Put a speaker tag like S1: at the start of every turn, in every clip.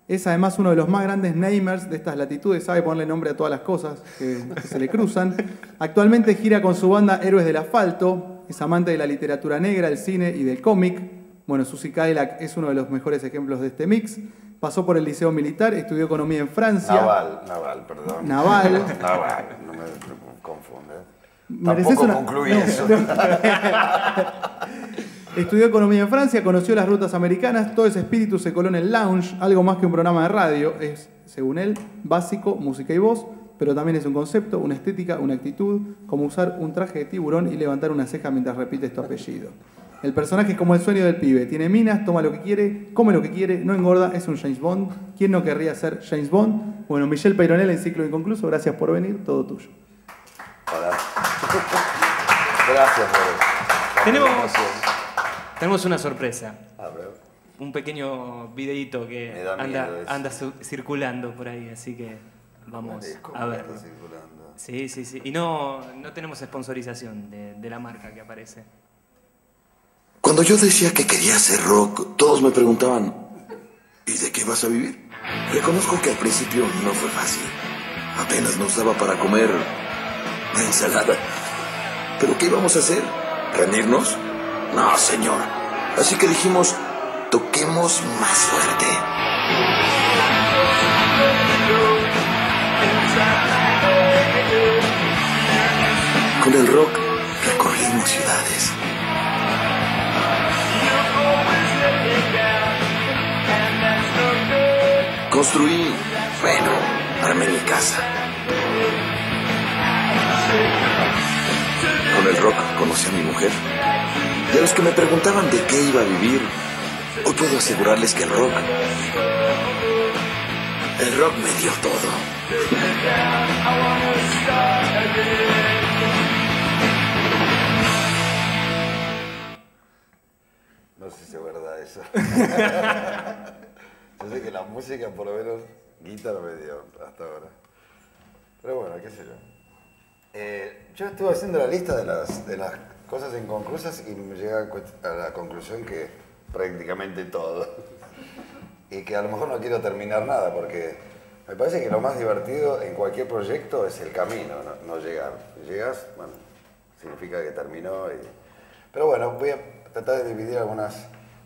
S1: Es además uno de los más grandes namers de estas latitudes, sabe ponerle nombre a todas las cosas que se le cruzan. Actualmente gira con su banda Héroes del Asfalto, es amante de la literatura negra, el cine y del cómic. Bueno, Susie Cadillac es uno de los mejores ejemplos de este mix. Pasó por el Liceo Militar, estudió economía en Francia.
S2: Naval, perdón.
S1: Naval,
S2: no me confunde.
S1: Mereces
S2: Tampoco
S1: una...
S2: concluí
S1: no,
S2: eso.
S1: no. Estudió economía en Francia, conoció las rutas americanas, todo ese espíritu se coló en el lounge, algo más que un programa de radio. Es, según él, básico, música y voz, pero también es un concepto, una estética, una actitud, como usar un traje de tiburón y levantar una ceja mientras repites tu apellido. El personaje es como el sueño del pibe, tiene minas, toma lo que quiere, come lo que quiere, no engorda, es un James Bond. ¿Quién no querría ser James Bond? Bueno, Michelle Peyronel en Ciclo Inconcluso, gracias por venir, todo tuyo.
S2: Hola. Gracias por
S3: Tenemos una sorpresa.
S2: A ver.
S3: Un pequeño videíto que anda circulando por ahí, así que vamos a verlo. Sí. Y no tenemos sponsorización de la marca que aparece.
S4: Cuando yo decía que quería hacer rock, todos me preguntaban, ¿y de qué vas a vivir? Reconozco que al principio no fue fácil. Apenas nos daba para comer una ensalada. ¿Pero qué íbamos a hacer? ¿Rendirnos? No, señor. Así que dijimos, toquemos más fuerte. Con el rock recorrimos ciudades. Construí, armé mi casa. Con el rock conocí a mi mujer. Y a los que me preguntaban de qué iba a vivir, hoy puedo asegurarles que el rock me dio todo.
S2: No sé si es verdad eso. Yo sé que la música, por lo menos, guitarra me dio hasta ahora. Pero bueno, qué sé yo. Yo estuve haciendo la lista de las cosas inconclusas y me llegué a la conclusión que prácticamente todo. Y que a lo mejor no quiero terminar nada, porque me parece que lo más divertido en cualquier proyecto es el camino, no llegar. Si llegas, bueno, significa que terminó. Pero bueno, voy a tratar de dividir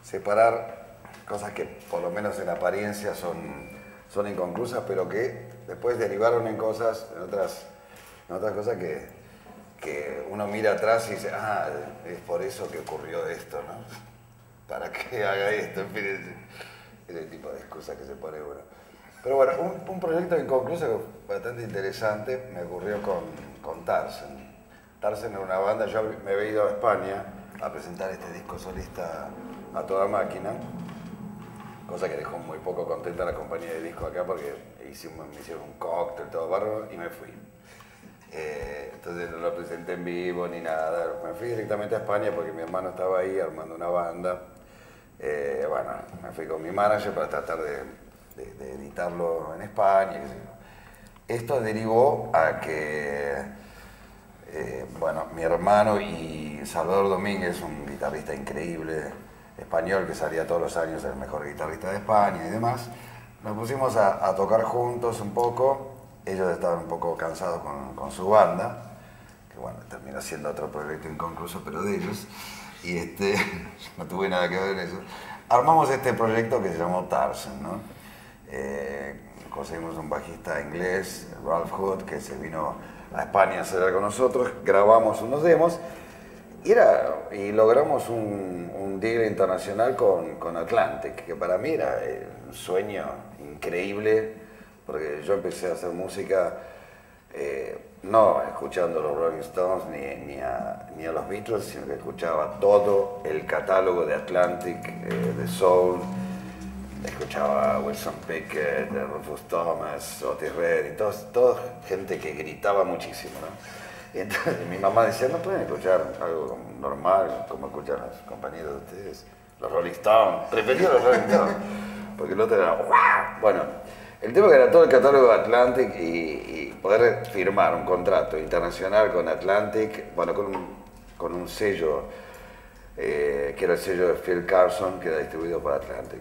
S2: separar cosas que por lo menos en apariencia son inconclusas, pero que después derivaron en otras cosas que uno mira atrás y dice, es por eso que ocurrió esto, ¿no? ¿Para qué haga esto? En fin, ese tipo de excusas que se pone uno. Pero bueno, un proyecto inconcluso bastante interesante me ocurrió con Tarzan. Tarzan era una banda, yo me había ido a España a presentar este disco solista a toda máquina, cosa que dejó muy poco contenta a la compañía de disco acá porque me hicieron un cóctel, todo bárbaro, y me fui. Entonces no lo presenté en vivo ni nada, me fui directamente a España porque mi hermano estaba ahí armando una banda. Bueno, me fui con mi manager para tratar de editarlo en España. Esto derivó a que, bueno, mi hermano y Salvador Domínguez, un guitarrista increíble español que salía todos los años el mejor guitarrista de España y demás, nos pusimos a tocar juntos un poco. Ellos estaban un poco cansados con su banda, que bueno, terminó siendo otro proyecto inconcluso, pero de ellos, y no tuve nada que ver en eso. Armamos este proyecto que se llamó Tarzan, ¿no? Conseguimos un bajista inglés, Ralph Hood, que se vino a España a hacer con nosotros, grabamos unos demos, y logramos un deal internacional con Atlantic, que para mí era un sueño increíble, porque yo empecé a hacer música no escuchando los Rolling Stones ni a los Beatles, sino que escuchaba todo el catálogo de Atlantic, de Soul, escuchaba a Wilson Pickett, Rufus Thomas, Otis Redding, toda gente que gritaba muchísimo, ¿no? Y entonces mi mamá decía, ¿no pueden escuchar algo normal, como escuchan los compañeros de ustedes? Los Rolling Stones, prefería los Rolling Stones, porque el otro era ¡guau! Bueno, el tema que era todo el catálogo de Atlantic y poder firmar un contrato internacional con Atlantic, bueno, con un sello, que era el sello de Phil Carson, que era distribuido por Atlantic.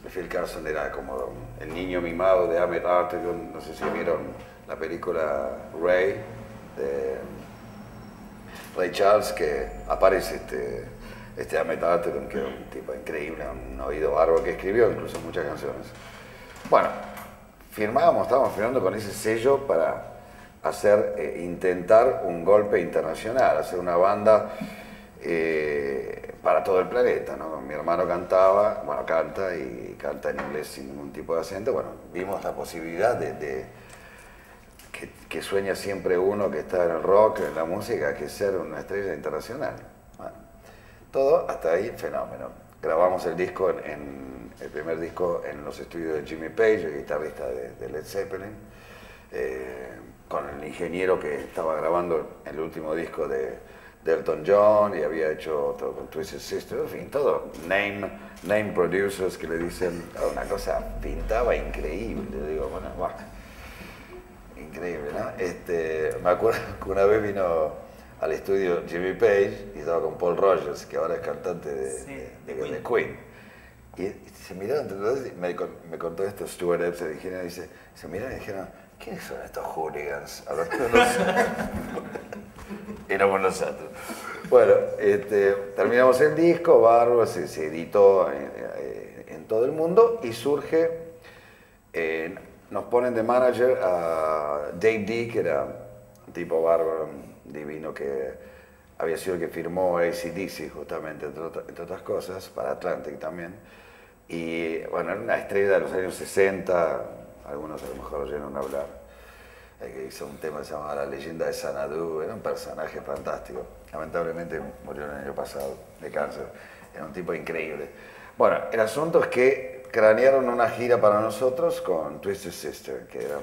S2: Phil Carlson era como el niño mimado de Ahmet Ertegun. No sé si vieron la película Ray, de Ray Charles, que aparece este Ahmet Ertegun, que es un tipo increíble, un oído bárbaro, que escribió incluso muchas canciones. Bueno, estábamos firmando con ese sello para intentar un golpe internacional, hacer una banda para todo el planeta, ¿no? Mi hermano canta en inglés sin ningún tipo de acento. Bueno, vimos la posibilidad que sueña siempre uno que está en el rock, en la música, que es ser una estrella internacional. Bueno, todo hasta ahí, fenómeno. Grabamos el primer disco en los estudios de Jimmy Page, el guitarrista de Led Zeppelin, con el ingeniero que estaba grabando el último disco de Elton John, y había hecho todo con Twisted Sister, en fin, todo name producers, que le dicen, una cosa pintaba increíble. Digo, bueno, increíble, ¿no? Me acuerdo que una vez vino al estudio Jimmy Page y estaba con Paul Rogers, que ahora es cantante de Queen. Y se miraron entre los dos y me contó esto Stuart Epps, el ingeniero, se miraron y dijeron, ¿quiénes son estos hooligans? Éramos nosotros. Bueno, terminamos el disco, bárbaro, se editó en todo el mundo y surge, nos ponen de manager a Dave D, que era un tipo bárbaro, divino, que había sido el que firmó AC/DC justamente, entre otras cosas, para Atlantic también. Y bueno, era una estrella de los años 60, algunos a lo mejor oyeron hablar, que hizo un tema que se llamaba La leyenda de Xanadu. Era un personaje fantástico. Lamentablemente murió el año pasado de cáncer. Era un tipo increíble. Bueno, el asunto es que cranearon una gira para nosotros con Twisted Sister, que era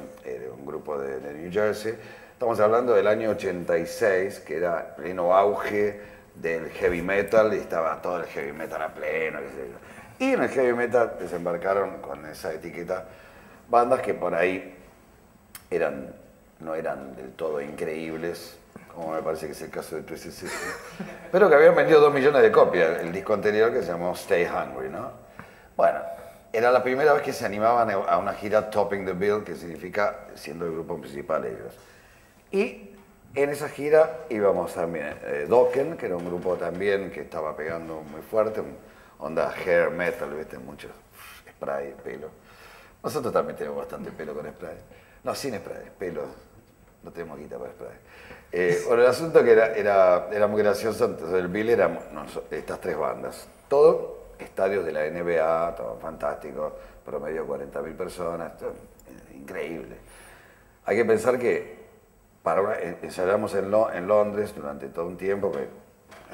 S2: un grupo de New Jersey. Estamos hablando del año 86, que era pleno auge del heavy metal, y estaba todo el heavy metal a pleno, qué sé yo. Y en el heavy metal desembarcaron con esa etiqueta bandas que por ahí no eran del todo increíbles, como me parece que es el caso de Twisted Sister, pero que habían vendido 2 millones de copias, el disco anterior, que se llamó Stay Hungry, ¿no? Bueno, era la primera vez que se animaban a una gira Topping the Bill, que significa siendo el grupo principal ellos. Y en esa gira íbamos también Dokken, que era un grupo también que estaba pegando muy fuerte, onda hair metal, ¿viste? Mucho spray, pelo. Nosotros también tenemos bastante pelo con spray. No, sin spray, pelo. No tenemos guita para spray. Bueno, el asunto que era muy gracioso. Entonces el bill era estas 3 bandas. Todo estadios de la NBA, todo fantástico, promedio 40.000 personas, todo, increíble. Hay que pensar que ensayamos en Londres durante todo un tiempo, que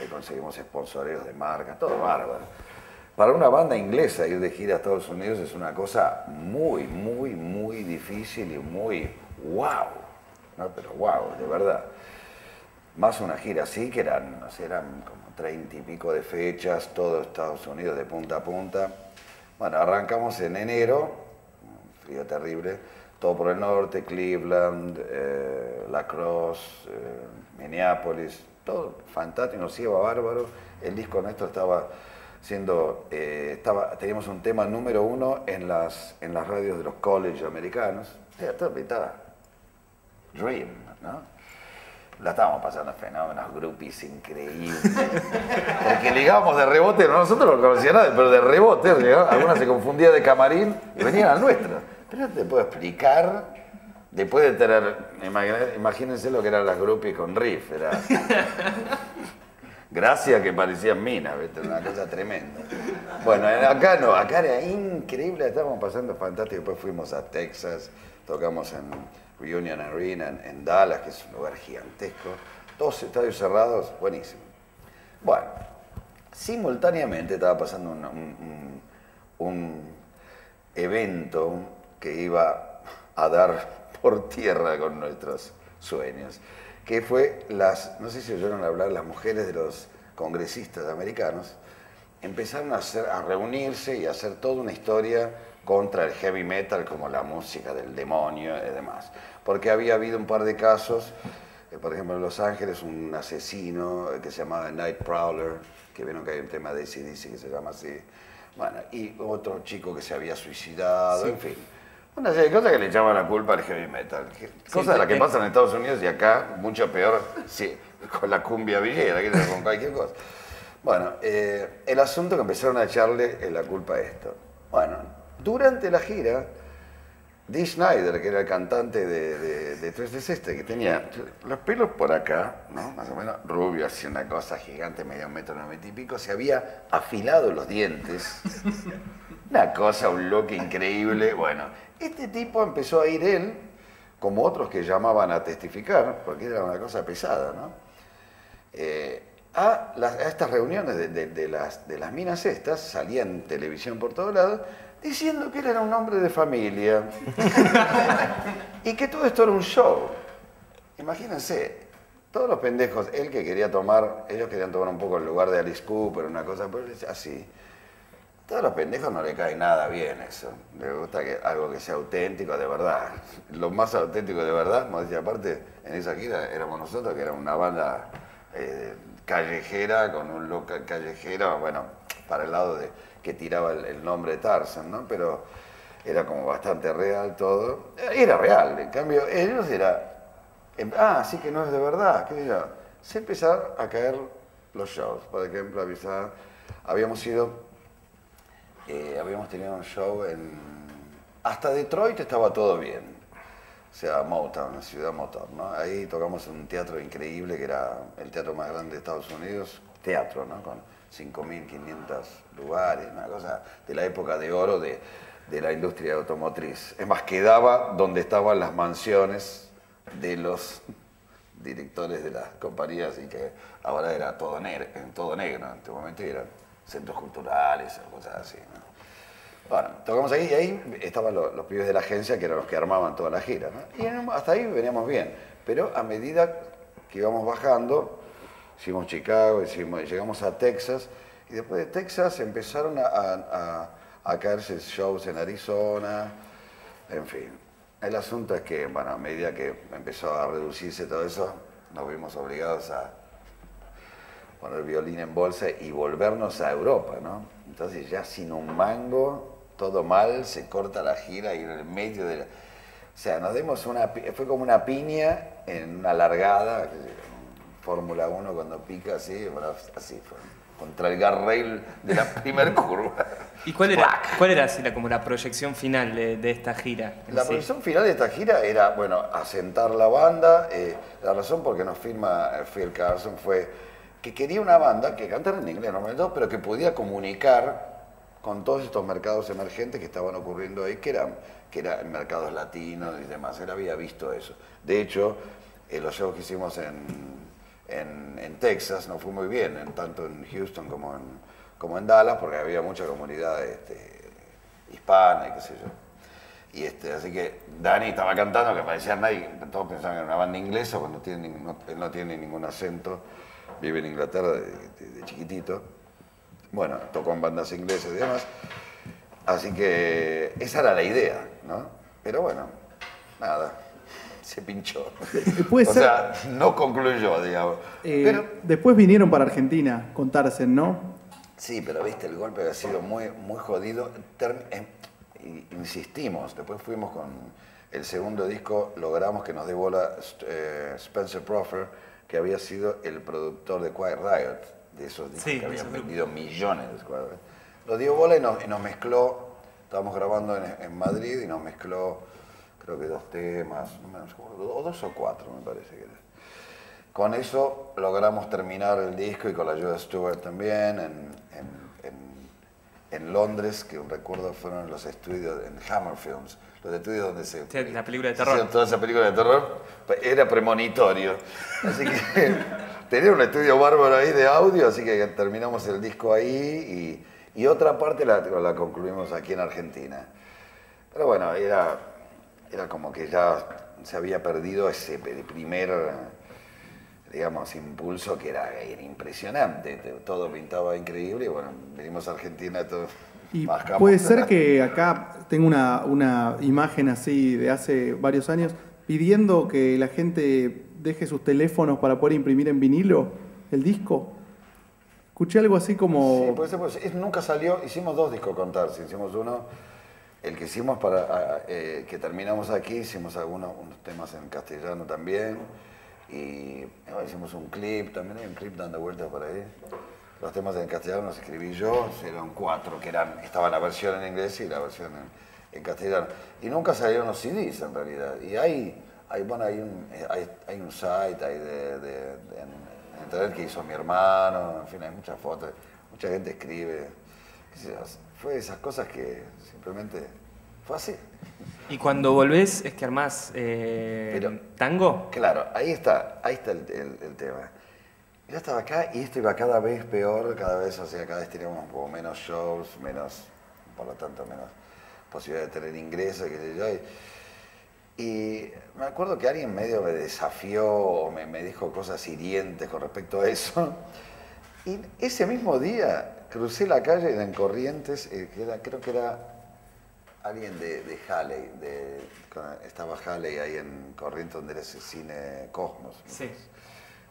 S2: ahí conseguimos sponsoreos de marca, todo bárbaro. Para una banda inglesa ir de gira a Estados Unidos es una cosa muy, muy, muy difícil y muy wow, ¿no? Pero wow, de verdad. Más una gira así, que eran como 30 y pico de fechas, todo Estados Unidos de punta a punta. Bueno, arrancamos en enero, un frío terrible, todo por el norte, Cleveland, La Crosse, Minneapolis, todo fantástico, nos iba bárbaro. El disco nuestro estaba teníamos un tema número 1 en las radios de los colleges americanos. Estaba Dream, ¿no? La estábamos pasando fenómenos, groupies increíbles. Porque ligábamos de rebote, nosotros no conocíamos nada, pero de rebote, alguna se confundía de camarín y venían al nuestro. Pero no te puedo explicar, después de tener, imagínense lo que eran las groupies con riff, era... Gracias que parecían minas, ¿viste? Una cosa tremenda. Bueno, acá no, acá era increíble, la estábamos pasando fantástico. Después fuimos a Texas, tocamos en Reunion Arena, en Dallas, que es un lugar gigantesco. 2 estadios cerrados, buenísimo. Bueno, simultáneamente estaba pasando un evento que iba a dar por tierra con nuestros sueños, que fue no sé si oyeron hablar, las mujeres de los congresistas americanos empezaron a reunirse y a hacer toda una historia contra el heavy metal como la música del demonio y demás. Porque había habido un par de casos, por ejemplo en Los Ángeles, un asesino que se llamaba Night Prowler, que vieron que hay un tema de AC/DC que se llama así. Bueno, y otro chico que se había suicidado, en fin. Una serie de cosas que le echaban la culpa al heavy metal. Cosas de las que pasan en Estados Unidos y acá, mucho peor, sí, con la cumbia villera, con cualquier cosa. Bueno, el asunto que empezaron a echarle la culpa a esto. Bueno, durante la gira, Dee Snider, que era el cantante de Twisted Sister, que tenía los pelos por acá, ¿no? Más o menos rubio, así una cosa gigante, medio 1,90 y pico, se había afilado los dientes. Una cosa, un look increíble. Bueno, este tipo empezó a ir él, como otros que llamaban a testificar, porque era una cosa pesada, ¿no? A estas reuniones de las minas estas, salía en televisión por todos lados, diciendo que él era un hombre de familia y que todo esto era un show. Imagínense, todos los pendejos, él que quería tomar, ellos querían tomar un poco el lugar de Alice Cooper, una cosa así. Todos los pendejos no le cae nada bien eso. Le gusta algo que sea auténtico de verdad. Lo más auténtico de verdad, modestia aparte, en esa gira éramos nosotros, que era una banda callejera, con un look callejero, bueno, para el lado de que tiraba el nombre de Tarzan, ¿no? Pero era como bastante real todo. Era real, en cambio, ellos sí que no es de verdad. ¿Qué digo? Se empezaron a caer los shows. Por ejemplo, habíamos tenido un show hasta Detroit estaba todo bien. O sea, Motown, la ciudad Motown, ¿no? Ahí tocamos en un teatro increíble, que era el teatro más grande de Estados Unidos. Teatro, ¿no? Con 5.500 lugares, una cosa de la época de oro de la industria automotriz. Es más, quedaba donde estaban las mansiones de los directores de las compañías y que ahora era todo negro. En este momento eran centros culturales o cosas así, ¿no? Bueno, tocamos ahí y ahí estaban los pibes de la agencia que eran los que armaban toda la gira, ¿no? Y hasta ahí veníamos bien, pero a medida que íbamos bajando, hicimos Chicago, llegamos a Texas, y después de Texas empezaron a caerse shows en Arizona, en fin. El asunto es que, bueno, a medida que empezó a reducirse todo eso, nos vimos obligados a poner violín en bolsa y volvernos a Europa, ¿no? Entonces ya sin un mango, todo mal, se corta la gira y en el medio de la... O sea, nos dimos fue como una piña en una largada, Fórmula 1 cuando pica así, bueno, así fue, contra el guardrail de la primera curva.
S3: ¿Y cuál era así, como la proyección final de esta gira?
S2: La proyección final de esta gira era, bueno, asentar la banda. La razón por qué nos firma Phil Carlson fue que quería una banda que cantara en inglés, normalmente, pero que podía comunicar con todos estos mercados emergentes que estaban ocurriendo ahí, que eran mercados latinos y demás. Él había visto eso. De hecho, los shows que hicimos en Texas nos fue muy bien, tanto en Houston como en Dallas, porque había mucha comunidad hispana y qué sé yo. Y así que Dani estaba cantando, que parecía nadie, todos pensaban que era una banda inglesa, cuando él no tiene ningún acento, vive en Inglaterra de chiquitito. Bueno, tocó en bandas inglesas y demás. Así que esa era la idea, ¿no? Pero bueno, nada, se pinchó. O sea, no concluyó, digamos. Pero
S1: después vinieron para Argentina con Tarzan, ¿no?
S2: Sí, pero viste, el golpe había sido muy, muy jodido. Insistimos, después fuimos con el segundo disco, logramos que nos dé bola Spencer Proffer, que había sido el productor de Quiet Riot, de esos discos que habían vendido millones de Quiet Riot. Nos dio bola y nos mezcló, estábamos grabando en Madrid y nos mezcló, creo que 2 temas, no me acuerdo, o 2 o 4 me parece que era. Con eso logramos terminar el disco y con la ayuda de Stuart también en Londres, que un recuerdo fueron los estudios en Hammer Films, los estudios donde se...
S3: Sí, la película de terror.
S2: Toda esa película de terror era premonitorio. Así que tenía un estudio bárbaro ahí de audio, así que terminamos el disco ahí y otra parte la concluimos aquí en Argentina. Pero bueno, era como que ya se había perdido ese primer, digamos, impulso que era impresionante. Todo pintaba increíble y bueno, venimos a Argentina todo.
S1: Y puede ser que acá tengo una imagen así de hace varios años pidiendo que la gente deje sus teléfonos para poder imprimir en vinilo el disco. Escuché algo así como...
S2: Sí, puede ser. Nunca salió, hicimos 2 discos con Tarsi. Hicimos uno, el que hicimos para que terminamos aquí, hicimos unos temas en castellano también. Y hicimos un clip, también hay un clip dando vueltas por ahí. Los temas en castellano los escribí yo, eran 4, que estaba la versión en inglés y la versión en castellano. Y nunca salieron los CDs en realidad. Y hay un site ahí de internet que hizo mi hermano, en fin, hay muchas fotos, mucha gente escribe. Fue esas cosas que simplemente fue así.
S3: ¿Y cuando volvés es que armás tango?
S2: Claro, ahí está el tema. Yo estaba acá y esto iba cada vez peor, cada vez teníamos como menos shows, por lo tanto menos posibilidad de tener ingresos, qué sé yo. Y me acuerdo que alguien medio me desafió o me dijo cosas hirientes con respecto a eso. Y ese mismo día crucé la calle en Corrientes, creo que era alguien de Halley, estaba Halley ahí en Corrientes donde era ese cine Cosmos.
S3: Sí.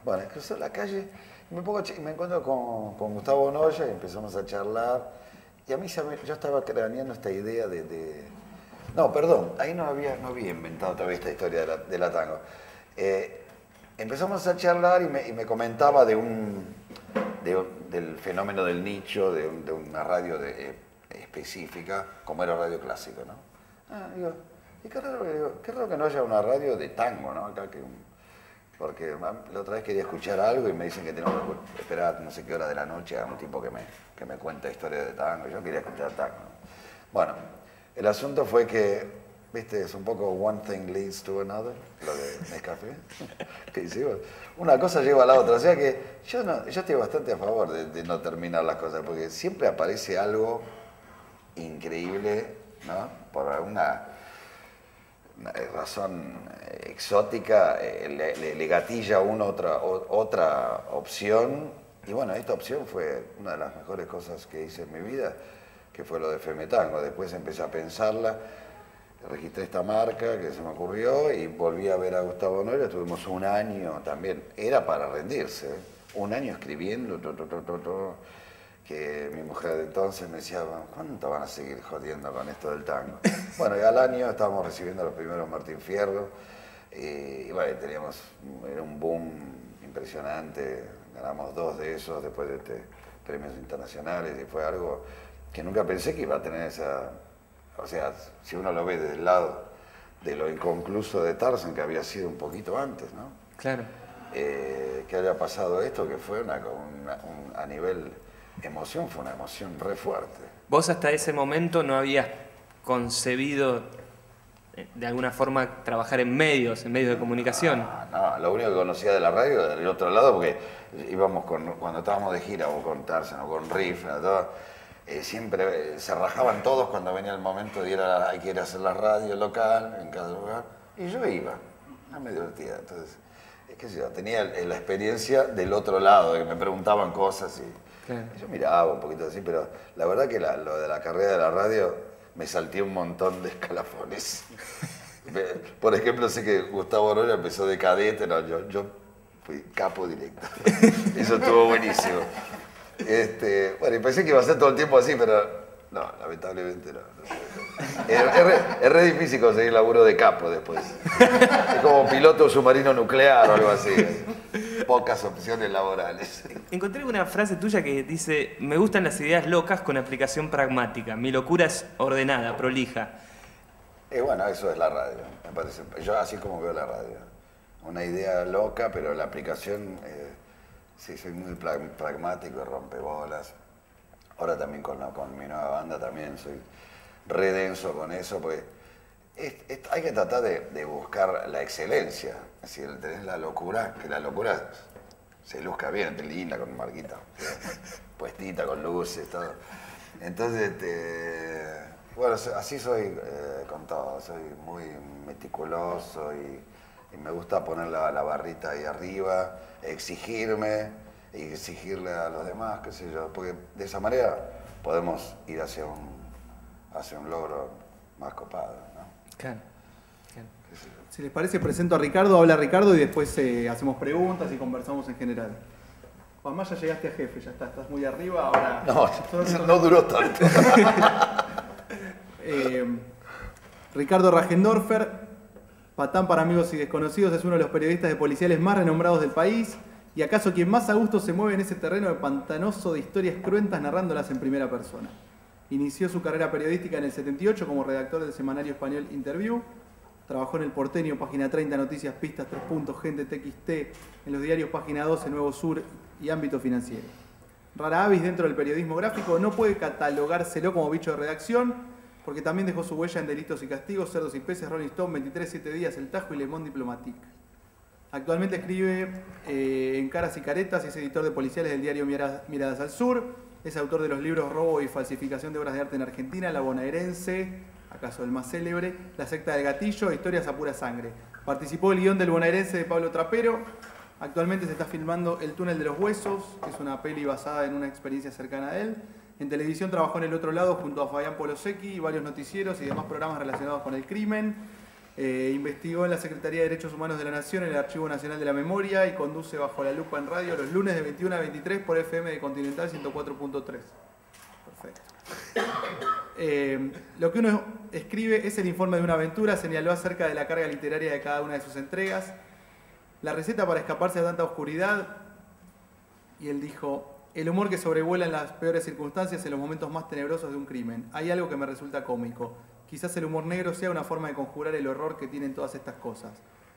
S2: Bueno, crucé la calle y me encuentro con Gustavo Noya y empezamos a charlar. Y a mí yo estaba craneando esta idea No, perdón, ahí no había inventado todavía esta historia de la tango. Empezamos a charlar y me comentaba del fenómeno del nicho, de una radio específica, como era Radio Clásico, ¿no? Digo, y qué raro que no haya una radio de tango, ¿no? Acá porque la otra vez quería escuchar algo y me dicen que tengo que esperar no sé qué hora de la noche a un tipo que me cuenta historias de tango. Yo quería escuchar tango, ¿no? Bueno, el asunto fue que, viste, es un poco one thing leads to another, lo de Nescafé, que hicimos. Una cosa lleva a la otra, o sea que yo estoy bastante a favor de no terminar las cosas, porque siempre aparece algo increíble, ¿no? Por alguna razón exótica, le gatilla a uno otra opción, y bueno, esta opción fue una de las mejores cosas que hice en mi vida, que fue lo de Femetango. Después empecé a pensarla, registré esta marca que se me ocurrió y volví a ver a Gustavo Noya. Tuvimos un año también, era para rendirse, un año escribiendo, que mi mujer de entonces me decía, ¿cuánto van a seguir jodiendo con esto del tango? Bueno, y al año estábamos recibiendo los primeros Martín Fierro y bueno, era un boom impresionante, ganamos 2 de esos después de premios internacionales y fue algo que nunca pensé que iba a tener o sea, si uno lo ve desde el lado de lo inconcluso de Tarzan, que había sido un poquito antes, ¿no?
S3: Claro.
S2: Que haya pasado esto, que fue a nivel emoción, fue una emoción re fuerte.
S3: ¿Vos hasta ese momento no habías concebido de alguna forma trabajar en medios de comunicación?
S2: No, lo único que conocía de la radio era del otro lado, porque íbamos cuando estábamos de gira o con Tarzan o con Riff, siempre se rajaban todos cuando venía el momento de hay que ir a hacer la radio local en cada lugar, y yo iba, me divertía. Entonces, qué sé yo, tenía la experiencia del otro lado, de que me preguntaban cosas y yo miraba un poquito así, pero la verdad que lo de la carrera de la radio me salté un montón de escalafones. Por ejemplo, sé que Gustavo Noya empezó de cadete, no, yo fui capo directo. Eso estuvo buenísimo. Bueno, y pensé que iba a ser todo el tiempo así, pero no, lamentablemente no. Es re difícil conseguir laburo de capo después. Es como piloto submarino nuclear o algo así. Pocas opciones laborales.
S3: Encontré una frase tuya que dice: me gustan las ideas locas con aplicación pragmática. Mi locura es ordenada, prolija.
S2: Bueno, eso es la radio, me parece. Yo así como veo la radio. Una idea loca, pero la aplicación... sí, soy muy pragmático y rompebolas. Ahora también con mi nueva banda también soy re denso con eso, porque hay que tratar de buscar la excelencia. Es decir, tenés la locura, que la locura se luzca bien, linda, con marquita, puestita, con luces, todo. Entonces, bueno, así soy con todo, soy muy meticuloso y me gusta poner la barrita ahí arriba, exigirme y exigirle a los demás, qué sé yo, porque de esa manera podemos ir hacia un logro más copado, ¿no?
S3: Claro.
S1: Si les parece, presento a Ricardo, habla Ricardo y después hacemos preguntas y conversamos en general. Juanma, ya llegaste a jefe, ya estás muy arriba, ahora...
S2: No duró tanto.
S1: Ricardo Rajendorfer, patán para amigos y desconocidos, es uno de los periodistas de policiales más renombrados del país y acaso quien más a gusto se mueve en ese terreno de pantanoso de historias cruentas narrándolas en primera persona. Inició su carrera periodística en el 78 como redactor del semanario español Interview. Trabajó en El Porteño, Página 30, Noticias, Pistas, 3 Puntos, Gente, TXT, en los diarios Página 12, Nuevo Sur y Ámbito Financiero. Rara avis dentro del periodismo gráfico, no puede catalogárselo como bicho de redacción, porque también dejó su huella en Delitos y Castigos, Cerdos y Peces, Rolling Stone, 23, 7 días, El Tajo y Le Monde Diplomatique. Actualmente escribe en Caras y Caretas y es editor de policiales del diario Miradas al Sur. Es autor de los libros Robo y falsificación de obras de arte en Argentina, La Bonaerense, acaso el más célebre, La secta del gatillo, Historias a pura sangre. Participó del guión del Bonaerense de Pablo Trapero. Actualmente se está filmando El túnel de los huesos, que es una peli basada en una experiencia cercana a él. En televisión trabajó en El Otro Lado junto a Fabián Polosecchi y varios noticieros y demás programas relacionados con el crimen. Investigó en la Secretaría de Derechos Humanos de la Nación, en el Archivo Nacional de la Memoria y conduce Bajo la Lupa en radio los lunes de 21 a 23 por FM de Continental 104.3. Perfecto. Lo que uno escribe es el informe de una aventura, señaló acerca de la carga literaria de cada una de sus entregas, la receta para escaparse de tanta oscuridad, y él dijo: el humor que sobrevuela en las peores circunstancias en los momentos más tenebrosos de un crimen. Hay algo que me resulta cómico. Quizás el humor negro sea una forma de conjurar el horror que tienen todas estas cosas.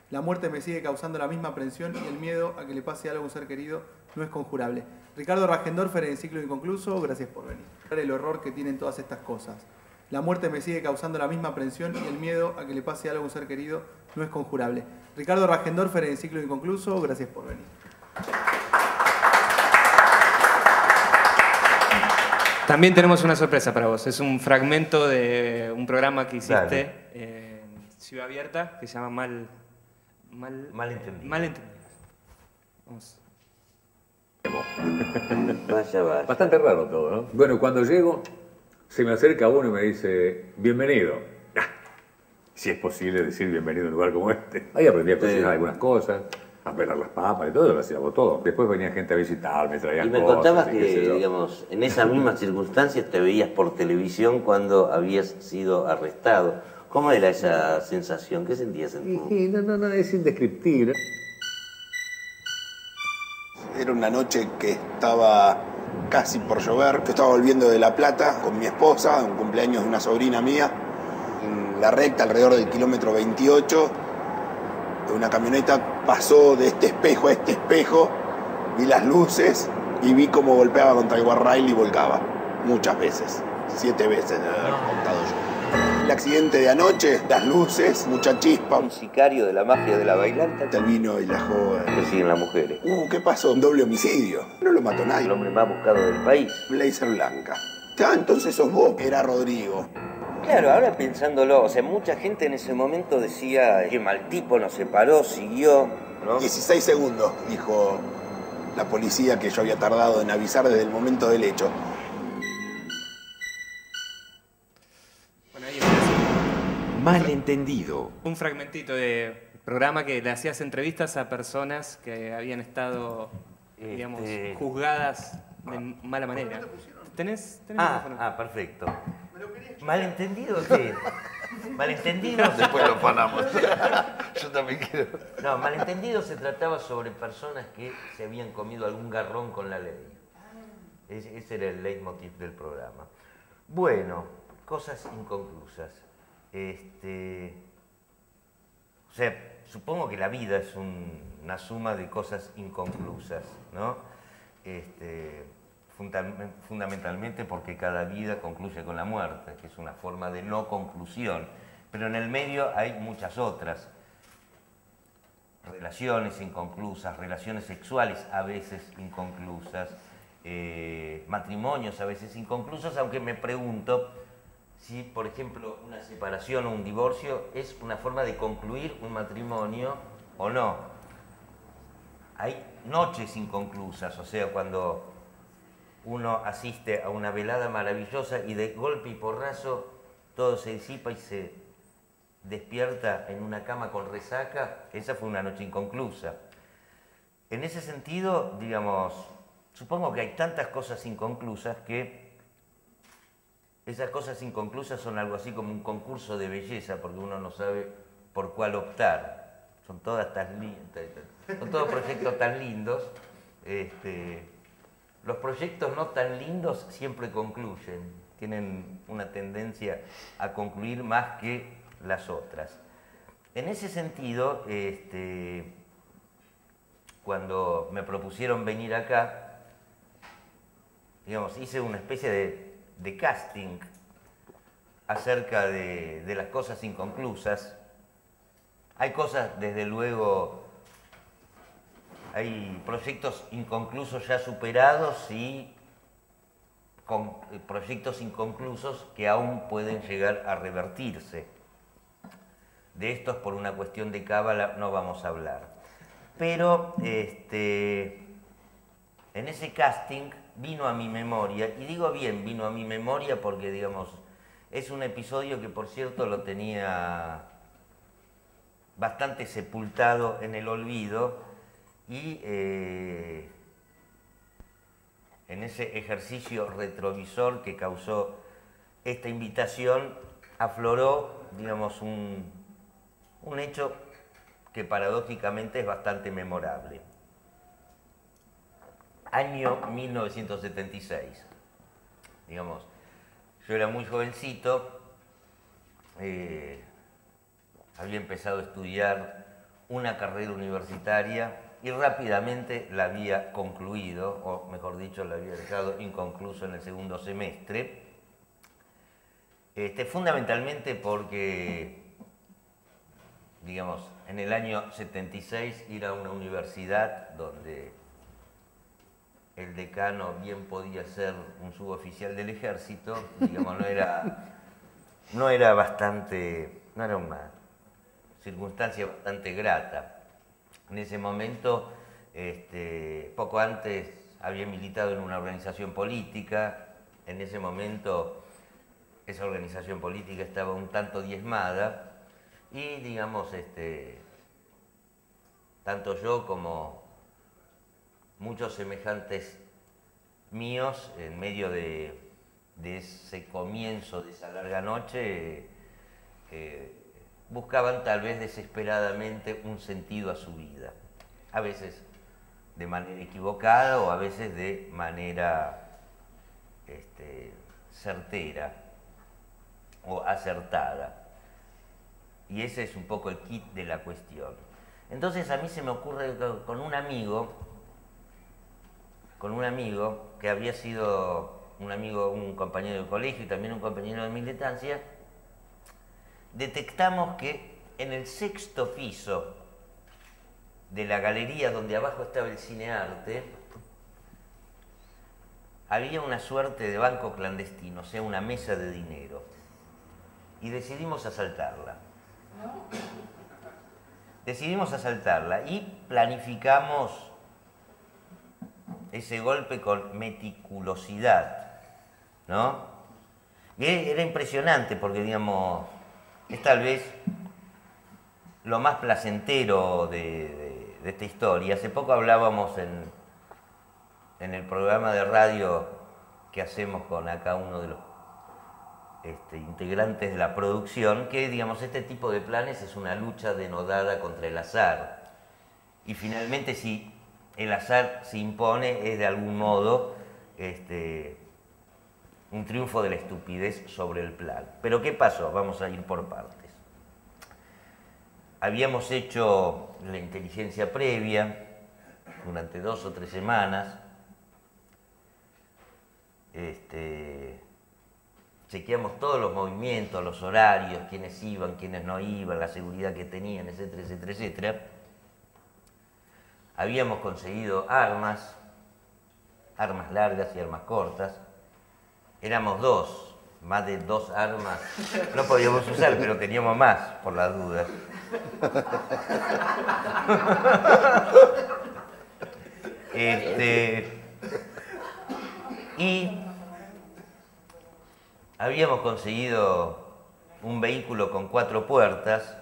S1: La muerte me sigue causando la misma aprensión y el miedo a que le pase algo a un ser querido no es conjurable. Ricardo Rajendorfer en Ciclo Inconcluso, gracias por venir. El horror que tienen todas estas cosas. La muerte me sigue causando la misma aprensión y el miedo a que le pase algo a un ser querido no es conjurable. Ricardo Rajendorfer en Ciclo Inconcluso, gracias por venir.
S3: También tenemos una sorpresa para vos. Es un fragmento de un programa que hiciste en Ciudad Abierta que se llama
S5: Malentendido.
S3: Vamos.
S5: Vaya.
S6: Bastante raro todo, ¿no? Bueno, cuando llego, se me acerca uno y me dice, bienvenido. Si es posible decir bienvenido en un lugar como este. Ahí aprendí a cocinar algunas cosas, a pelar las papas y todo, lo hacíamos todo. Después venía gente a visitarme, traían cosas.
S5: Y me contabas que, digamos, en esas mismas circunstancias te veías por televisión cuando habías sido arrestado. ¿Cómo era esa sensación? ¿Qué sentías en tu...?
S6: No, es indescriptible.
S7: Era una noche que estaba casi por llover. Yo estaba volviendo de La Plata con mi esposa, un cumpleaños de una sobrina mía. En la recta, alrededor del kilómetro 28, una camioneta pasó de este espejo a este espejo. Vi las luces y vi cómo golpeaba contra el guarrail y volcaba. Muchas veces. 7 veces de haber contado yo. El accidente de anoche, las luces, mucha chispa.
S5: Un sicario de la mafia de la bailanta.
S7: El vino y la joda.
S5: Persiguen las mujeres.
S7: ¿Qué pasó? Un doble homicidio. No lo mató nadie.
S5: El hombre más buscado del país.
S7: Blazer blanca. Entonces sos vos. Era Rodrigo.
S5: Claro, ahora pensándolo, o sea, mucha gente en ese momento decía que mal tipo, nos separó, siguió, ¿no?
S7: 16 segundos, dijo la policía, que yo había tardado en avisar desde el momento del hecho.
S3: Bueno, ahí está.
S8: Malentendido.
S3: Un fragmentito de programa que le hacías entrevistas a personas que habían estado, digamos, juzgadas de mala manera. ¿Tenés micrófono?
S5: Perfecto. ¿Malentendido qué? ¿Malentendido?
S2: Después lo panamos. Yo también quiero.
S5: No, malentendido se trataba sobre personas que se habían comido algún garrón con la ley. Ese era el leitmotiv del programa. Bueno, cosas inconclusas. O sea, supongo que la vida es una suma de cosas inconclusas, ¿no? Fundamentalmente porque cada vida concluye con la muerte, que es una forma de no conclusión. Pero en el medio hay muchas otras. Relaciones inconclusas, relaciones sexuales a veces inconclusas, matrimonios a veces inconclusos, aunque me pregunto si, por ejemplo, una separación o un divorcio es una forma de concluir un matrimonio o no. Hay noches inconclusas, o sea, cuando uno asiste a una velada maravillosa y de golpe y porrazo todo se disipa y se despierta en una cama con resaca, esa fue una noche inconclusa. En ese sentido, digamos, supongo que hay tantas cosas inconclusas que esas cosas inconclusas son algo así como un concurso de belleza, porque uno no sabe por cuál optar. Son todos proyectos tan lindos. Los proyectos no tan lindos siempre concluyen, tienen una tendencia a concluir más que las otras. En ese sentido, cuando me propusieron venir acá, digamos, hice una especie de casting acerca de las cosas inconclusas. Hay cosas, desde luego, hay proyectos inconclusos ya superados y proyectos inconclusos que aún pueden llegar a revertirse. De estos, por una cuestión de cábala, no vamos a hablar. Pero en ese casting vino a mi memoria, y digo bien, vino a mi memoria porque, digamos, es un episodio que, por cierto, lo tenía bastante sepultado en el olvido, y en ese ejercicio retrovisor que causó esta invitación afloró, digamos, un hecho que paradójicamente es bastante memorable. Año 1976. Digamos, yo era muy jovencito, había empezado a estudiar una carrera universitaria y rápidamente la había concluido, o mejor dicho, la había dejado inconcluso en el segundo semestre, fundamentalmente porque, digamos, en el año 76 ir a una universidad donde el decano bien podía ser un suboficial del ejército, digamos, no era una circunstancia bastante grata. En ese momento, poco antes había militado en una organización política. En ese momento esa organización política estaba un tanto diezmada y, digamos, tanto yo como muchos semejantes míos, en medio de ese comienzo de esa larga noche, buscaban tal vez desesperadamente un sentido a su vida. A veces de manera equivocada o a veces de manera certera o acertada. Y ese es un poco el kit de la cuestión. Entonces a mí se me ocurre con un amigo que había sido un compañero de colegio y también un compañero de militancia, detectamos que en el 6º piso de la galería donde abajo estaba el Cinearte había una suerte de banco clandestino, o sea, una mesa de dinero, y decidimos asaltarla. Y planificamos ese golpe con meticulosidad, ¿no? Y era impresionante porque, digamos, es tal vez lo más placentero de esta historia. Hace poco hablábamos en el programa de radio que hacemos con acá uno de los integrantes de la producción, que, digamos, este tipo de planes es una lucha denodada contra el azar. Y finalmente, si el azar se impone, es de algún modo un triunfo de la estupidez sobre el plan. Pero ¿qué pasó? Vamos a ir por partes. Habíamos hecho la inteligencia previa durante 2 o 3 semanas. Chequeamos todos los movimientos, los horarios, quiénes iban, quiénes no iban, la seguridad que tenían, etcétera, etcétera, etcétera. Habíamos conseguido armas largas y armas cortas. Éramos 2, más de 2 armas no podíamos usar, pero teníamos más, por las dudas. Y habíamos conseguido un vehículo con 4 puertas.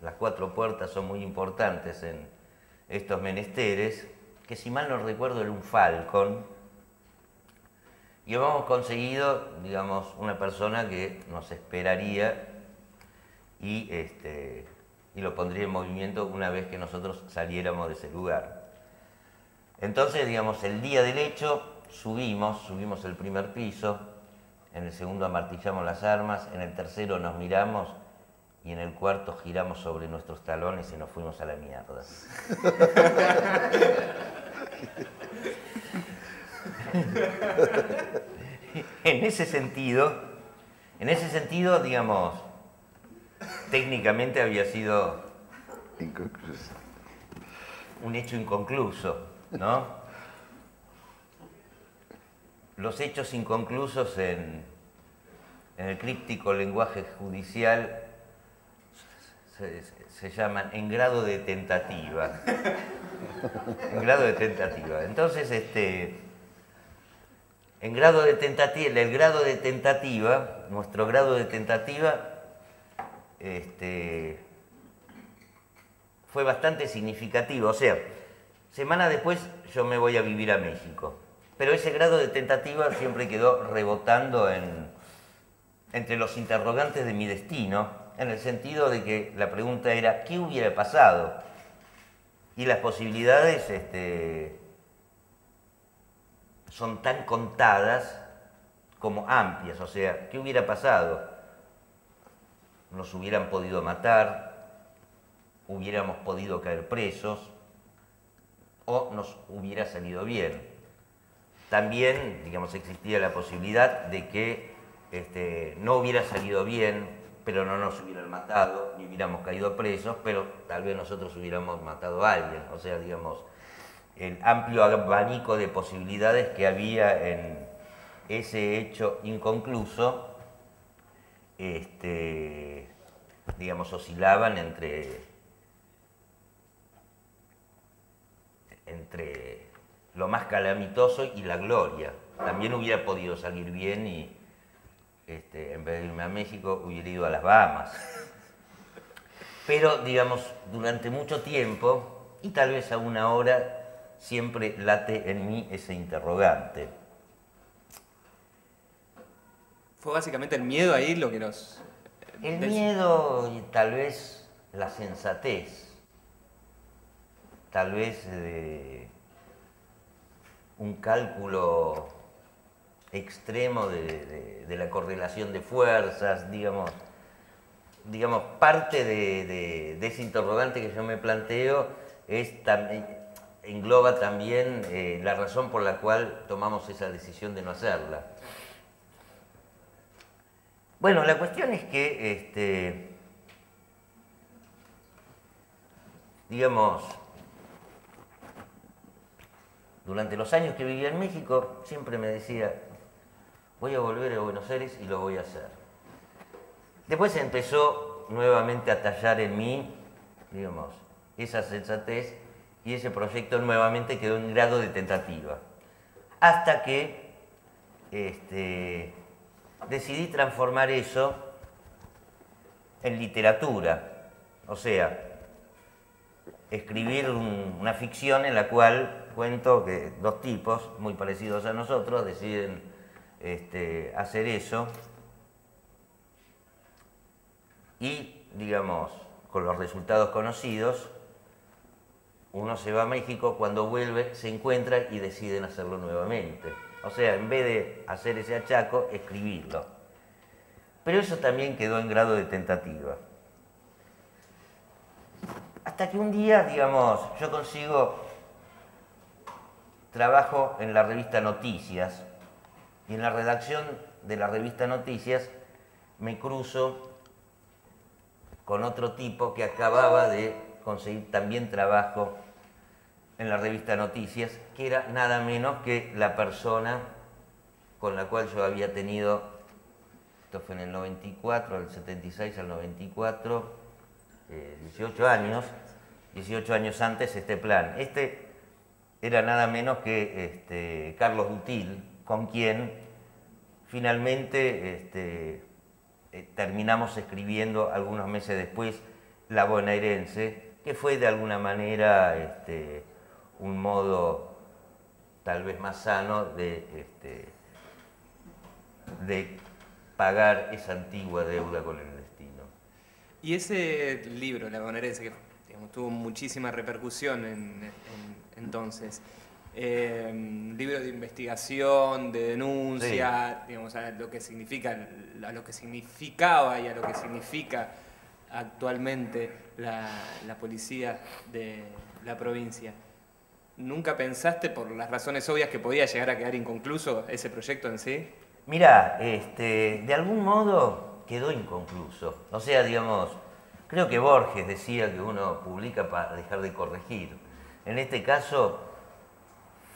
S5: Las 4 puertas son muy importantes en estos menesteres. que si mal no recuerdo era un Falcon, y habíamos conseguido, digamos, una persona que nos esperaría y lo pondría en movimiento una vez que nosotros saliéramos de ese lugar. Entonces, digamos, el día del hecho subimos el primer piso, en el segundo amartillamos las armas, en el tercero nos miramos y en el cuarto giramos sobre nuestros talones y nos fuimos a la mierda. En ese sentido, digamos, técnicamente había sido un hecho inconcluso, ¿no? Los hechos inconclusos en el críptico lenguaje judicial se llaman en grado de tentativa. En grado de tentativa. Entonces, en grado de tentativa, nuestro grado de tentativa, fue bastante significativo. O sea, semana después yo me voy a vivir a México. Pero ese grado de tentativa siempre quedó rebotando entre los interrogantes de mi destino, en el sentido de que la pregunta era, ¿qué hubiera pasado? Y las posibilidades son tan contadas como amplias. O sea, ¿qué hubiera pasado? Nos hubieran podido matar, hubiéramos podido caer presos, o nos hubiera salido bien. También, digamos, existía la posibilidad de que no hubiera salido bien, pero no nos hubieran matado, ni hubiéramos caído presos, pero tal vez nosotros hubiéramos matado a alguien. O sea, digamos, el amplio abanico de posibilidades que había en ese hecho inconcluso, digamos, oscilaban entre lo más calamitoso y la gloria. También hubiera podido salir bien y en vez de irme a México hubiera ido a las Bahamas. Pero, digamos, durante mucho tiempo, y tal vez aún ahora, siempre late en mí ese interrogante.
S3: ¿Fue básicamente el miedo ahí lo que nos...
S5: El miedo y tal vez la sensatez, tal vez un cálculo extremo de la correlación de fuerzas, digamos parte de ese interrogante que yo me planteo engloba también la razón por la cual tomamos esa decisión de no hacerla. Bueno, la cuestión es que, digamos, durante los años que vivía en México, siempre me decía, voy a volver a Buenos Aires y lo voy a hacer. Después empezó nuevamente a tallar en mí, digamos, esa sensatez, y ese proyecto nuevamente quedó en grado de tentativa. Hasta que decidí transformar eso en literatura. O sea, escribir una ficción en la cual cuento que dos tipos muy parecidos a nosotros deciden hacer eso y, digamos, con los resultados conocidos, uno se va a México, cuando vuelve se encuentra y deciden hacerlo nuevamente. O sea, en vez de hacer ese achaco, escribirlo. Pero eso también quedó en grado de tentativa. Hasta que un día, digamos, yo consigo trabajo en la revista Noticias, y en la redacción de la revista Noticias me cruzo con otro tipo que acababa de conseguir también trabajo en la revista Noticias, que era nada menos que la persona con la cual yo había tenido, esto fue en el 94, del 76 al 94, 18 años antes este plan. Era nada menos que Carlos Dutil, con quien finalmente terminamos escribiendo algunos meses después La Bonaerense, que fue de alguna manera un modo tal vez más sano de pagar esa antigua deuda con el destino.
S3: Y ese libro, La Bonaerense, que digamos, tuvo muchísima repercusión entonces, libro de investigación, de denuncia, sí, digamos, a lo que significa, a lo que significaba y a lo que significa actualmente la policía de la provincia. ¿Nunca pensaste, por las razones obvias, que podía llegar a quedar inconcluso ese proyecto en sí?
S5: Mirá, de algún modo quedó inconcluso. O sea, digamos, creo que Borges decía que uno publica para dejar de corregir. En este caso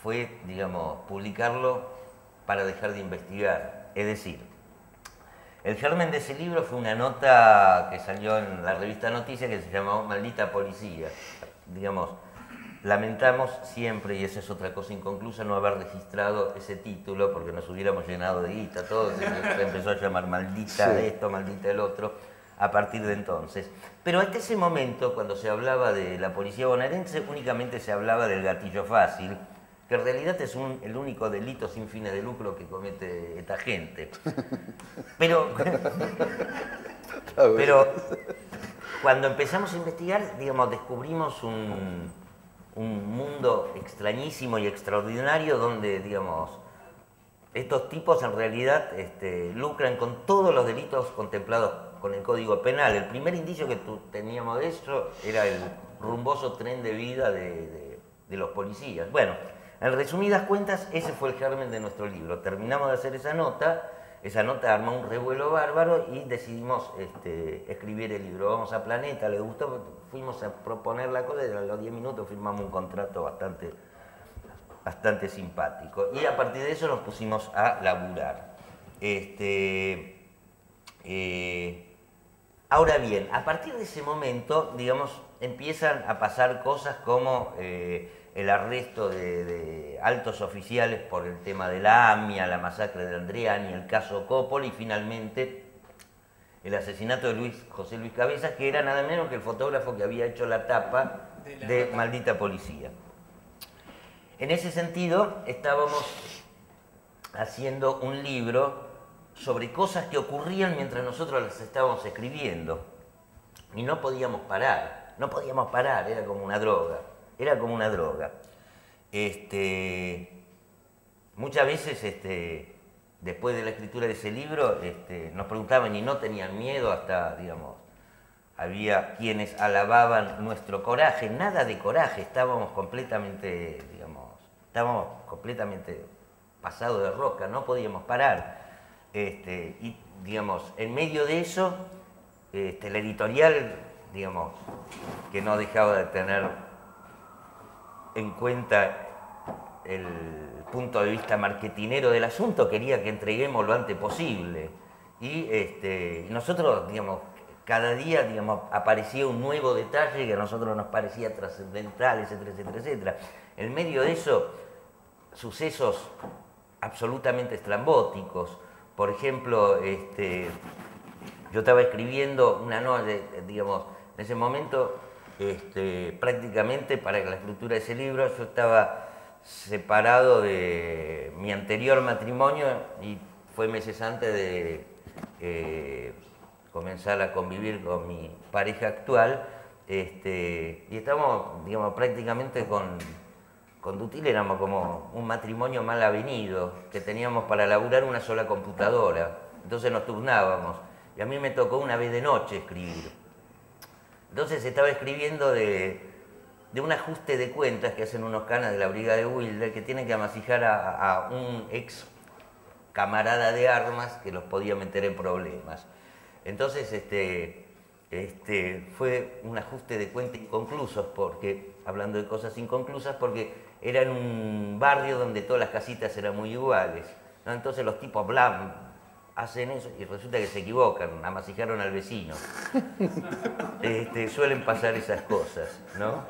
S5: fue, digamos, publicarlo para dejar de investigar. Es decir, el germen de ese libro fue una nota que salió en la revista Noticias que se llamó Maldita Policía. Digamos, lamentamos siempre, y esa es otra cosa inconclusa, no haber registrado ese título porque nos hubiéramos llenado de guita. Todo se empezó a llamar Maldita esto, Maldita el otro, a partir de entonces. Pero hasta ese momento, cuando se hablaba de la policía bonaerense, únicamente se hablaba del gatillo fácil, que en realidad es el único delito sin fines de lucro que comete esta gente. Pero cuando empezamos a investigar, digamos, descubrimos un mundo extrañísimo y extraordinario donde, digamos, estos tipos en realidad lucran con todos los delitos contemplados con el Código Penal. El primer indicio que teníamos de eso era el rumboso tren de vida de los policías. Bueno, en resumidas cuentas, ese fue el germen de nuestro libro. Terminamos de hacer esa nota armó un revuelo bárbaro y decidimos escribir el libro. Vamos a Planeta, le gustó, fuimos a proponer la cosa y a los 10 minutos firmamos un contrato bastante simpático. Y a partir de eso nos pusimos a laburar. Ahora bien, a partir de ese momento, digamos, empiezan a pasar cosas como el arresto de altos oficiales por el tema de la AMIA, la masacre de Andreani, el caso Coppola y finalmente el asesinato de José Luis Cabezas, que era nada menos que el fotógrafo que había hecho la tapa de Maldita Policía. En ese sentido, estábamos haciendo un libro sobre cosas que ocurrían mientras nosotros las estábamos escribiendo. Y no podíamos parar, era como una droga. Muchas veces, después de la escritura de ese libro, nos preguntaban y no tenían miedo, hasta, digamos, había quienes alababan nuestro coraje. Nada de coraje, estábamos completamente pasados de rosca, no podíamos parar. Y, digamos, en medio de eso, la editorial, digamos, que no dejaba de tener en cuenta el punto de vista marketinero del asunto, quería que entreguemos lo antes posible. Y nosotros, digamos, cada día, digamos, aparecía un nuevo detalle que a nosotros nos parecía trascendental, etcétera, etcétera, etcétera. En medio de eso, sucesos absolutamente estrambóticos. Por ejemplo, yo estaba escribiendo una nota, digamos, en ese momento, prácticamente para la escritura de ese libro, yo estaba separado de mi anterior matrimonio y fue meses antes de comenzar a convivir con mi pareja actual, y estábamos, digamos, prácticamente con Dutil éramos como un matrimonio mal avenido, que teníamos para laburar una sola computadora, entonces nos turnábamos, y a mí me tocó una vez de noche escribir. Entonces estaba escribiendo de un ajuste de cuentas que hacen unos canas de la brigada de Wilder, que tienen que amasijar a un ex camarada de armas que los podía meter en problemas. Entonces fue un ajuste de cuentas inconclusos, porque, hablando de cosas inconclusas, porque era en un barrio donde todas las casitas eran muy iguales, ¿no? Entonces los tipos hacen eso y resulta que se equivocan, amasijaron al vecino. Suelen pasar esas cosas, ¿no?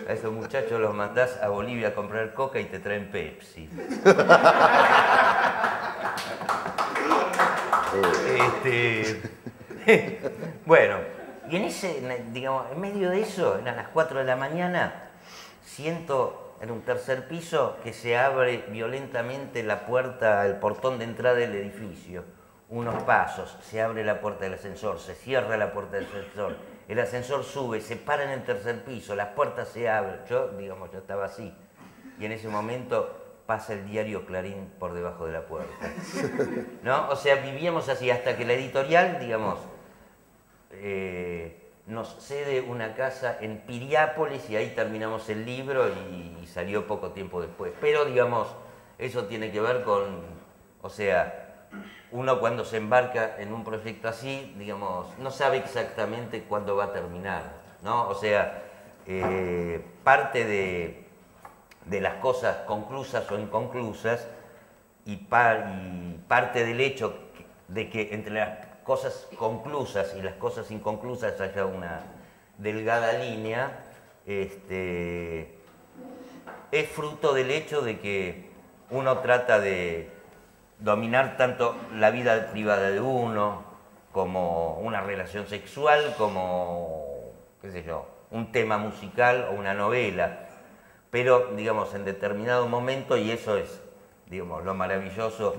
S5: A esos muchachos los mandás a Bolivia a comprar coca y te traen Pepsi. Bueno, Y digamos, en medio de eso, eran las 4 de la mañana, siento en un tercer piso que se abre violentamente la puerta, el portón de entrada del edificio. Unos pasos, se abre la puerta del ascensor, se cierra la puerta del ascensor, el ascensor sube, se para en el tercer piso, las puertas se abren. Yo estaba así. Y en ese momento pasa el diario Clarín por debajo de la puerta, ¿no? O sea, vivíamos así hasta que la editorial, digamos, nos cede una casa en Piriápolis y ahí terminamos el libro y salió poco tiempo después. Pero, digamos, eso tiene que ver con, o sea, uno cuando se embarca en un proyecto así, digamos, no sabe exactamente cuándo va a terminar, ¿no? O sea, parte de las cosas conclusas o inconclusas y parte del hecho de que entre las cosas conclusas y las cosas inconclusas haya una delgada línea, es fruto del hecho de que uno trata de dominar tanto la vida privada de uno como una relación sexual, como, qué sé yo, un tema musical o una novela. Pero, digamos, en determinado momento, y eso es, digamos, lo maravilloso,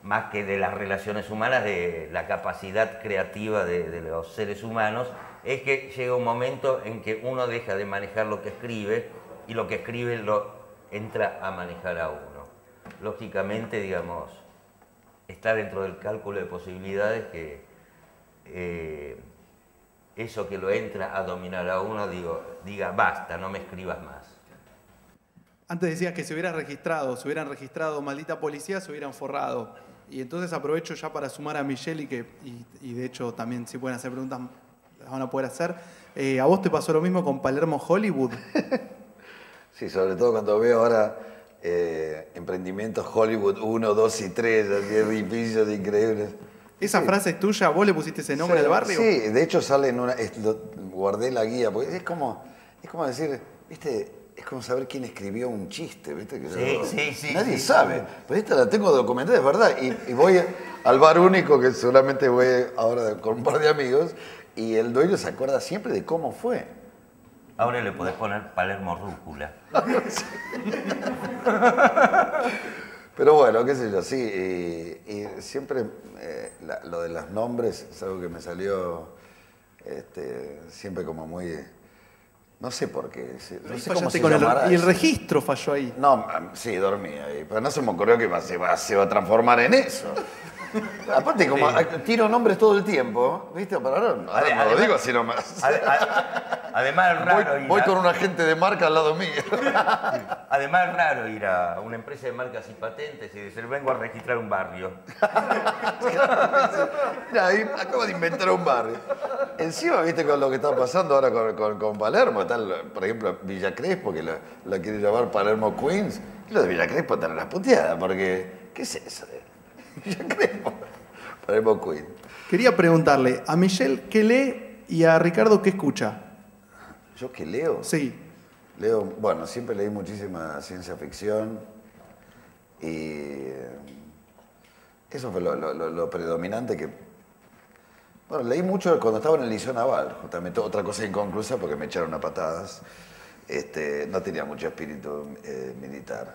S5: más que de las relaciones humanas, de la capacidad creativa de los seres humanos, es que llega un momento en que uno deja de manejar lo que escribe y lo que escribe lo entra a manejar a uno. Lógicamente, digamos, está dentro del cálculo de posibilidades que eso que lo entra a dominar a uno, diga, basta, no me escribas más.
S1: Antes decías que se hubieran registrado Maldita Policía, se hubieran forrado. Y entonces aprovecho ya para sumar a Michelle y de hecho también si pueden hacer preguntas las van a poder hacer. ¿A vos te pasó lo mismo con Palermo Hollywood?
S2: Sí, sobre todo cuando veo ahora emprendimientos Hollywood 1, 2 y 3, así edificios increíbles.
S1: ¿Esa frase es tuya? ¿Vos le pusiste ese nombre al barrio?
S2: Sí, de hecho sale en una... guardé la guía, porque es como decir, ¿viste? Es como saber quién escribió un chiste, ¿viste? Que
S5: sí.
S2: Nadie sabe. Pero esta la tengo documentada, es verdad. Y voy al bar único, que solamente voy ahora con un par de amigos, y el dueño se acuerda siempre de cómo fue.
S5: Ahora le podés poner Palermo Rúcula.
S2: Pero bueno, qué sé yo, sí. Y siempre lo de los nombres es algo que me salió siempre como muy... No sé por qué. No sé cómo se llamará.
S1: Y el registro falló ahí.
S2: No, sí, dormí ahí. Pero no se me ocurrió que se va a transformar en eso. Aparte, como tiro nombres todo el tiempo, ¿viste? Pero no lo digo así nomás.
S5: Además es raro
S2: voy con un agente de marca al lado mío.
S5: Además es raro ir a una empresa de marcas y patentes y decir, vengo a registrar un barrio.
S2: Mira, ahí acabo de inventar un barrio. Encima, viste, con lo que está pasando ahora con Palermo, tal, por ejemplo, Villa Crespo, que la quiere llamar Palermo Queens, y lo de Villa Crespo están en las puteadas, porque, ¿qué es eso? Villa Crespo, Palermo Queens.
S1: Quería preguntarle a Michelle qué lee y a Ricardo qué escucha.
S2: ¿Yo qué leo?
S1: Sí.
S2: Leo, bueno, siempre leí muchísima ciencia ficción y eso fue lo predominante que... Bueno, leí mucho cuando estaba en el Liceo Naval, justamente otra cosa inconclusa porque me echaron a patadas. No tenía mucho espíritu militar.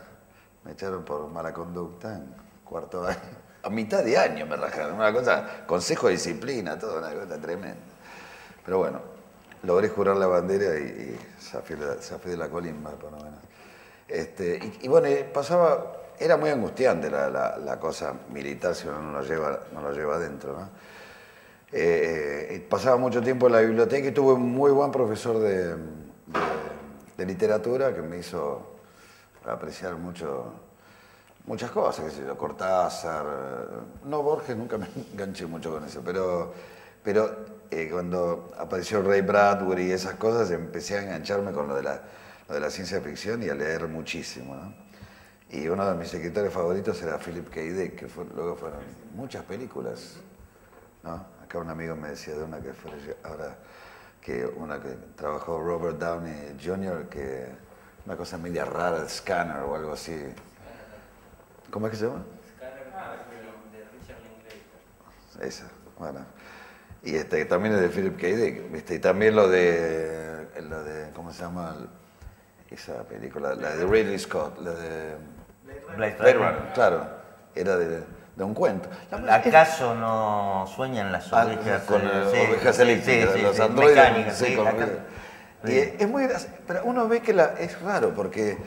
S2: Me echaron por mala conducta en cuarto año. A mitad de año me rajaron, una cosa, consejo de disciplina, todo, una cosa tremenda. Pero bueno, logré jurar la bandera y zafé de la colimba, por lo menos. Y bueno, era muy angustiante la cosa militar si uno no lo lleva adentro, ¿no? Pasaba mucho tiempo en la biblioteca y tuve un muy buen profesor de literatura que me hizo apreciar muchas cosas, qué sé yo, Cortázar, no Borges, nunca me enganché mucho con eso, pero cuando apareció Ray Bradbury y esas cosas empecé a engancharme con lo de la ciencia ficción y a leer muchísimo, ¿no? Y uno de mis escritores favoritos era Philip K. Dick, que luego fueron muchas películas, ¿no? Acá un amigo me decía de una que fue ahora, una que trabajó Robert Downey Jr., que una cosa media rara, Scanner o algo así. ¿Cómo es que se llama?
S3: Scanner, de Richard Linklater.
S2: Esa, bueno. Y también es de Philip K. Dick, y también lo de, ¿cómo se llama? Esa película, la de Ridley Scott, la de Blade Runner, claro, era de un cuento.
S5: ¿Acaso no sueñan las ovejas?
S2: Con ovejas eléctricas, los androides.
S5: Mecánicas,
S2: y es muy gracioso, pero uno ve que es raro, porque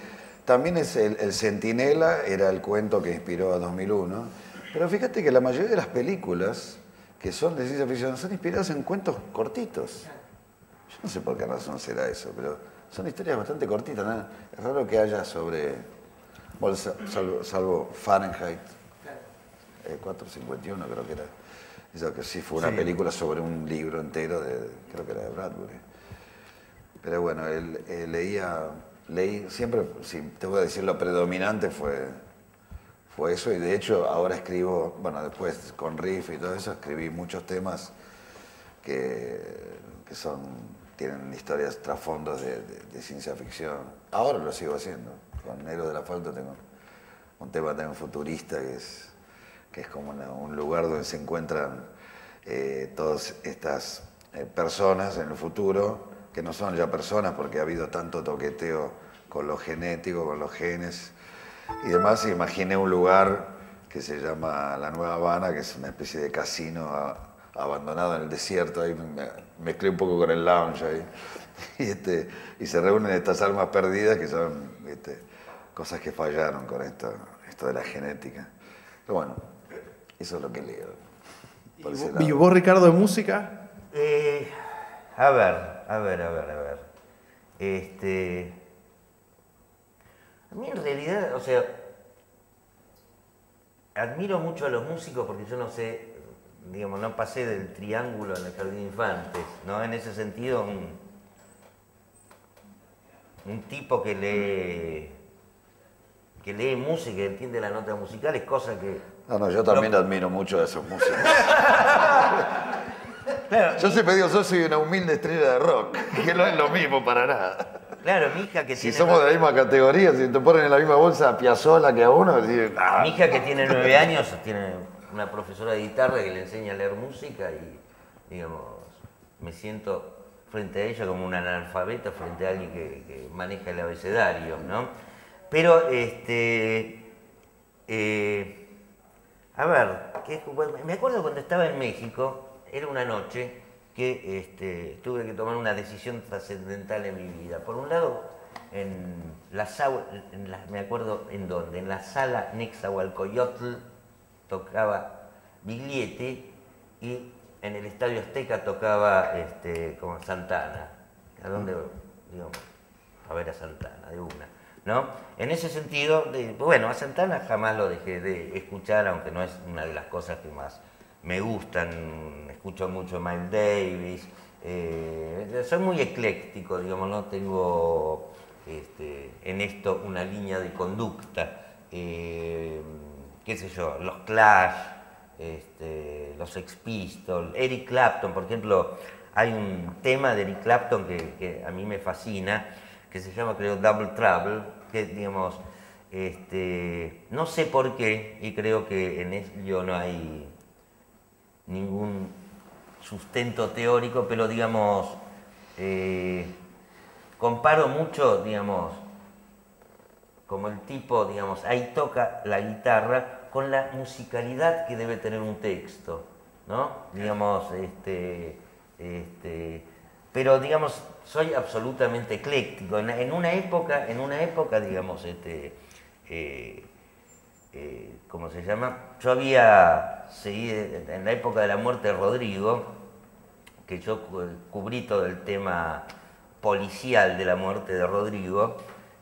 S2: también es el Centinela, era el cuento que inspiró a 2001, pero fíjate que la mayoría de las películas que son de ciencia ficción son inspiradas en cuentos cortitos. Yo no sé por qué razón será eso, pero son historias bastante cortitas, ¿no? Es raro que haya sobre, bueno, salvo Fahrenheit 451 creo que era. Eso que sí fue una película sobre un libro entero, creo que era de Bradbury. Pero bueno, leí siempre, si te voy a decir lo predominante fue eso, y de hecho ahora escribo, bueno, después con Riff y todo eso, escribí muchos temas que tienen historias, trasfondos de ciencia ficción. Ahora lo sigo haciendo. Con Negro del Asfalto tengo un tema también futurista que es como un lugar donde se encuentran todas estas personas en el futuro, que no son ya personas porque ha habido tanto toqueteo con lo genético, con los genes y demás. Imaginé un lugar que se llama La Nueva Habana, que es una especie de casino abandonado en el desierto. Ahí me mezclé un poco con el lounge ahí. Y se reúnen estas almas perdidas que son cosas que fallaron con esto de la genética. Pero bueno, eso es lo que leo.
S1: ¿Y vos, Ricardo, de música?
S5: A ver. A mí en realidad, o sea, admiro mucho a los músicos porque yo no sé, digamos, no pasé del triángulo en el jardín de infantes, ¿no? En ese sentido, un tipo que lee música y entiende la nota musical es cosa que...
S2: No, yo también admiro mucho a esos músicos. Claro, yo siempre digo, yo soy una humilde estrella de rock, que no es lo mismo para nada.
S5: Claro, mi hija que
S2: si somos de la misma categoría, si te ponen en la misma bolsa a Piazzolla que a uno, decís,
S5: mi hija que tiene 9 años, tiene una profesora de guitarra que le enseña a leer música y, digamos, me siento frente a ella como un analfabeta frente a alguien que maneja el abecedario, ¿no? Pero, a ver, me acuerdo cuando estaba en México, era una noche que tuve que tomar una decisión trascendental en mi vida. Por un lado, me acuerdo en dónde, en la sala Nezahualcóyotl tocaba Biglietti y en el Estadio Azteca tocaba como Santana. ¿A dónde? Digamos, a ver a Santana, de una. ¿No? En ese sentido, bueno, a Santana jamás lo dejé de escuchar, aunque no es una de las cosas que más me gustan. Escucho mucho Miles Davis, soy muy ecléctico, digamos, no tengo en esto una línea de conducta, qué sé yo, los Clash, los Sex Pistols, Eric Clapton, por ejemplo, hay un tema de Eric Clapton que a mí me fascina, que se llama, creo, Double Trouble, que, digamos, no sé por qué, y creo que en ello no hay ningún sustento teórico, pero, digamos, comparo mucho, digamos, como el tipo, digamos, ahí toca la guitarra con la musicalidad que debe tener un texto, ¿no? Digamos, pero, digamos, soy absolutamente ecléctico. En una época, digamos, ¿cómo se llama? Yo había seguido, en la época de la muerte de Rodrigo, que yo cubrí todo el tema policial de la muerte de Rodrigo,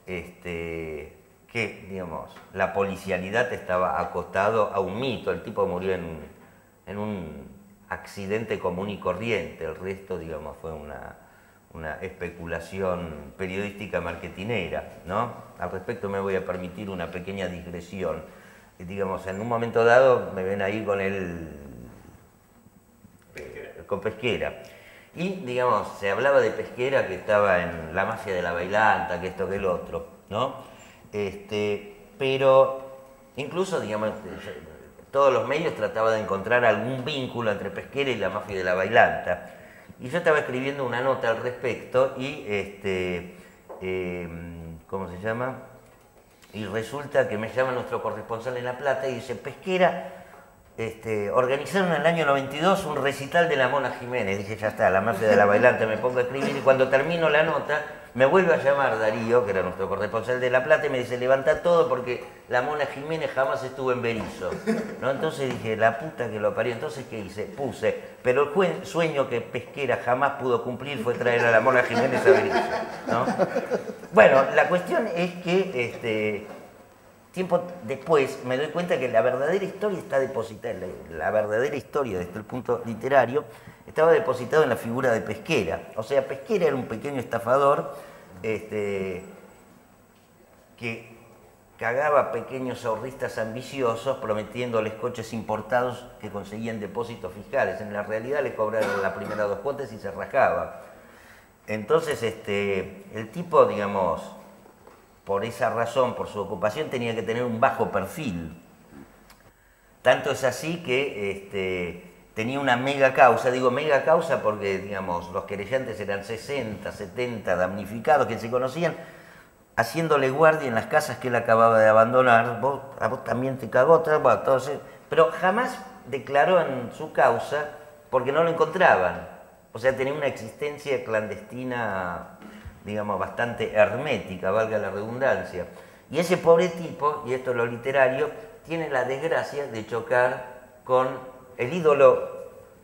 S5: que, digamos, la policialidad estaba acotado a un mito. El tipo murió en un accidente común y corriente, el resto, digamos, fue una especulación periodística marketinera, ¿no? Al respecto me voy a permitir una pequeña digresión. Digamos, en un momento dado me ven ahí con Pesquera. Y, digamos, se hablaba de Pesquera que estaba en la mafia de la bailanta, que esto, que el otro, ¿no? Pero incluso, digamos, todos los medios trataban de encontrar algún vínculo entre Pesquera y la mafia de la Bailanta. Y yo estaba escribiendo una nota al respecto y, ¿cómo se llama? Y resulta que me llama nuestro corresponsal en La Plata y dice, Pesquera, organizaron en el año 92 un recital de la Mona Jiménez. Dije, ya está, la mafia de la Bailanta, me pongo a escribir y cuando termino la nota me vuelve a llamar Darío, que era nuestro corresponsal de La Plata, y me dice, levanta todo porque la Mona Jiménez jamás estuvo en Berisso, ¿no? Entonces dije, la puta que lo parió. Entonces, ¿qué hice? Puse, pero el sueño que Pesquera jamás pudo cumplir fue traer a la Mona Jiménez a Berisso, ¿no? Bueno, la cuestión es que tiempo después me doy cuenta que la verdadera historia está depositada, la verdadera historia desde el punto literario, estaba depositado en la figura de Pesquera. O sea, Pesquera era un pequeño estafador que cagaba pequeños ahorristas ambiciosos prometiéndoles coches importados que conseguían depósitos fiscales. En la realidad les cobraron las primeras 2 cuotas y se rajaba. Entonces, el tipo, digamos, por esa razón, por su ocupación, tenía que tener un bajo perfil. Tanto es así que tenía una mega causa. Digo mega causa porque, digamos, los querellantes eran 60, 70 damnificados que se conocían haciéndole guardia en las casas que él acababa de abandonar. A vos también te cagó, pero jamás declaró en su causa porque no lo encontraban. O sea, tenía una existencia clandestina, digamos, bastante hermética, valga la redundancia. Y ese pobre tipo, y esto es lo literario, tiene la desgracia de chocar con el ídolo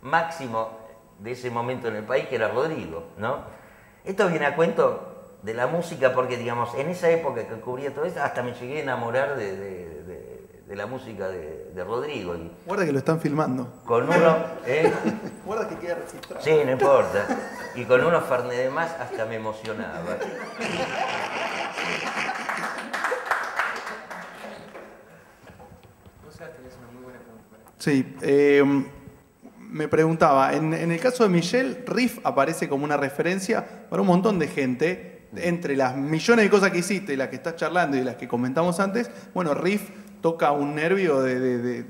S5: máximo de ese momento en el país, que era Rodrigo, ¿no? Esto viene a cuento de la música porque, digamos, en esa época que cubría todo esto, hasta me llegué a enamorar de la música de Rodrigo. Y
S1: guarda que lo están filmando.
S5: con uno...
S1: Guarda que queda registrado.
S5: Sí, no importa. Y con unos Fernet de más hasta me emocionaba.
S1: Sí, me preguntaba, en el caso de Michel, Riff aparece como una referencia para un montón de gente. Entre las millones de cosas que hiciste, las que estás charlando y las que comentamos antes, bueno, Riff toca un nervio de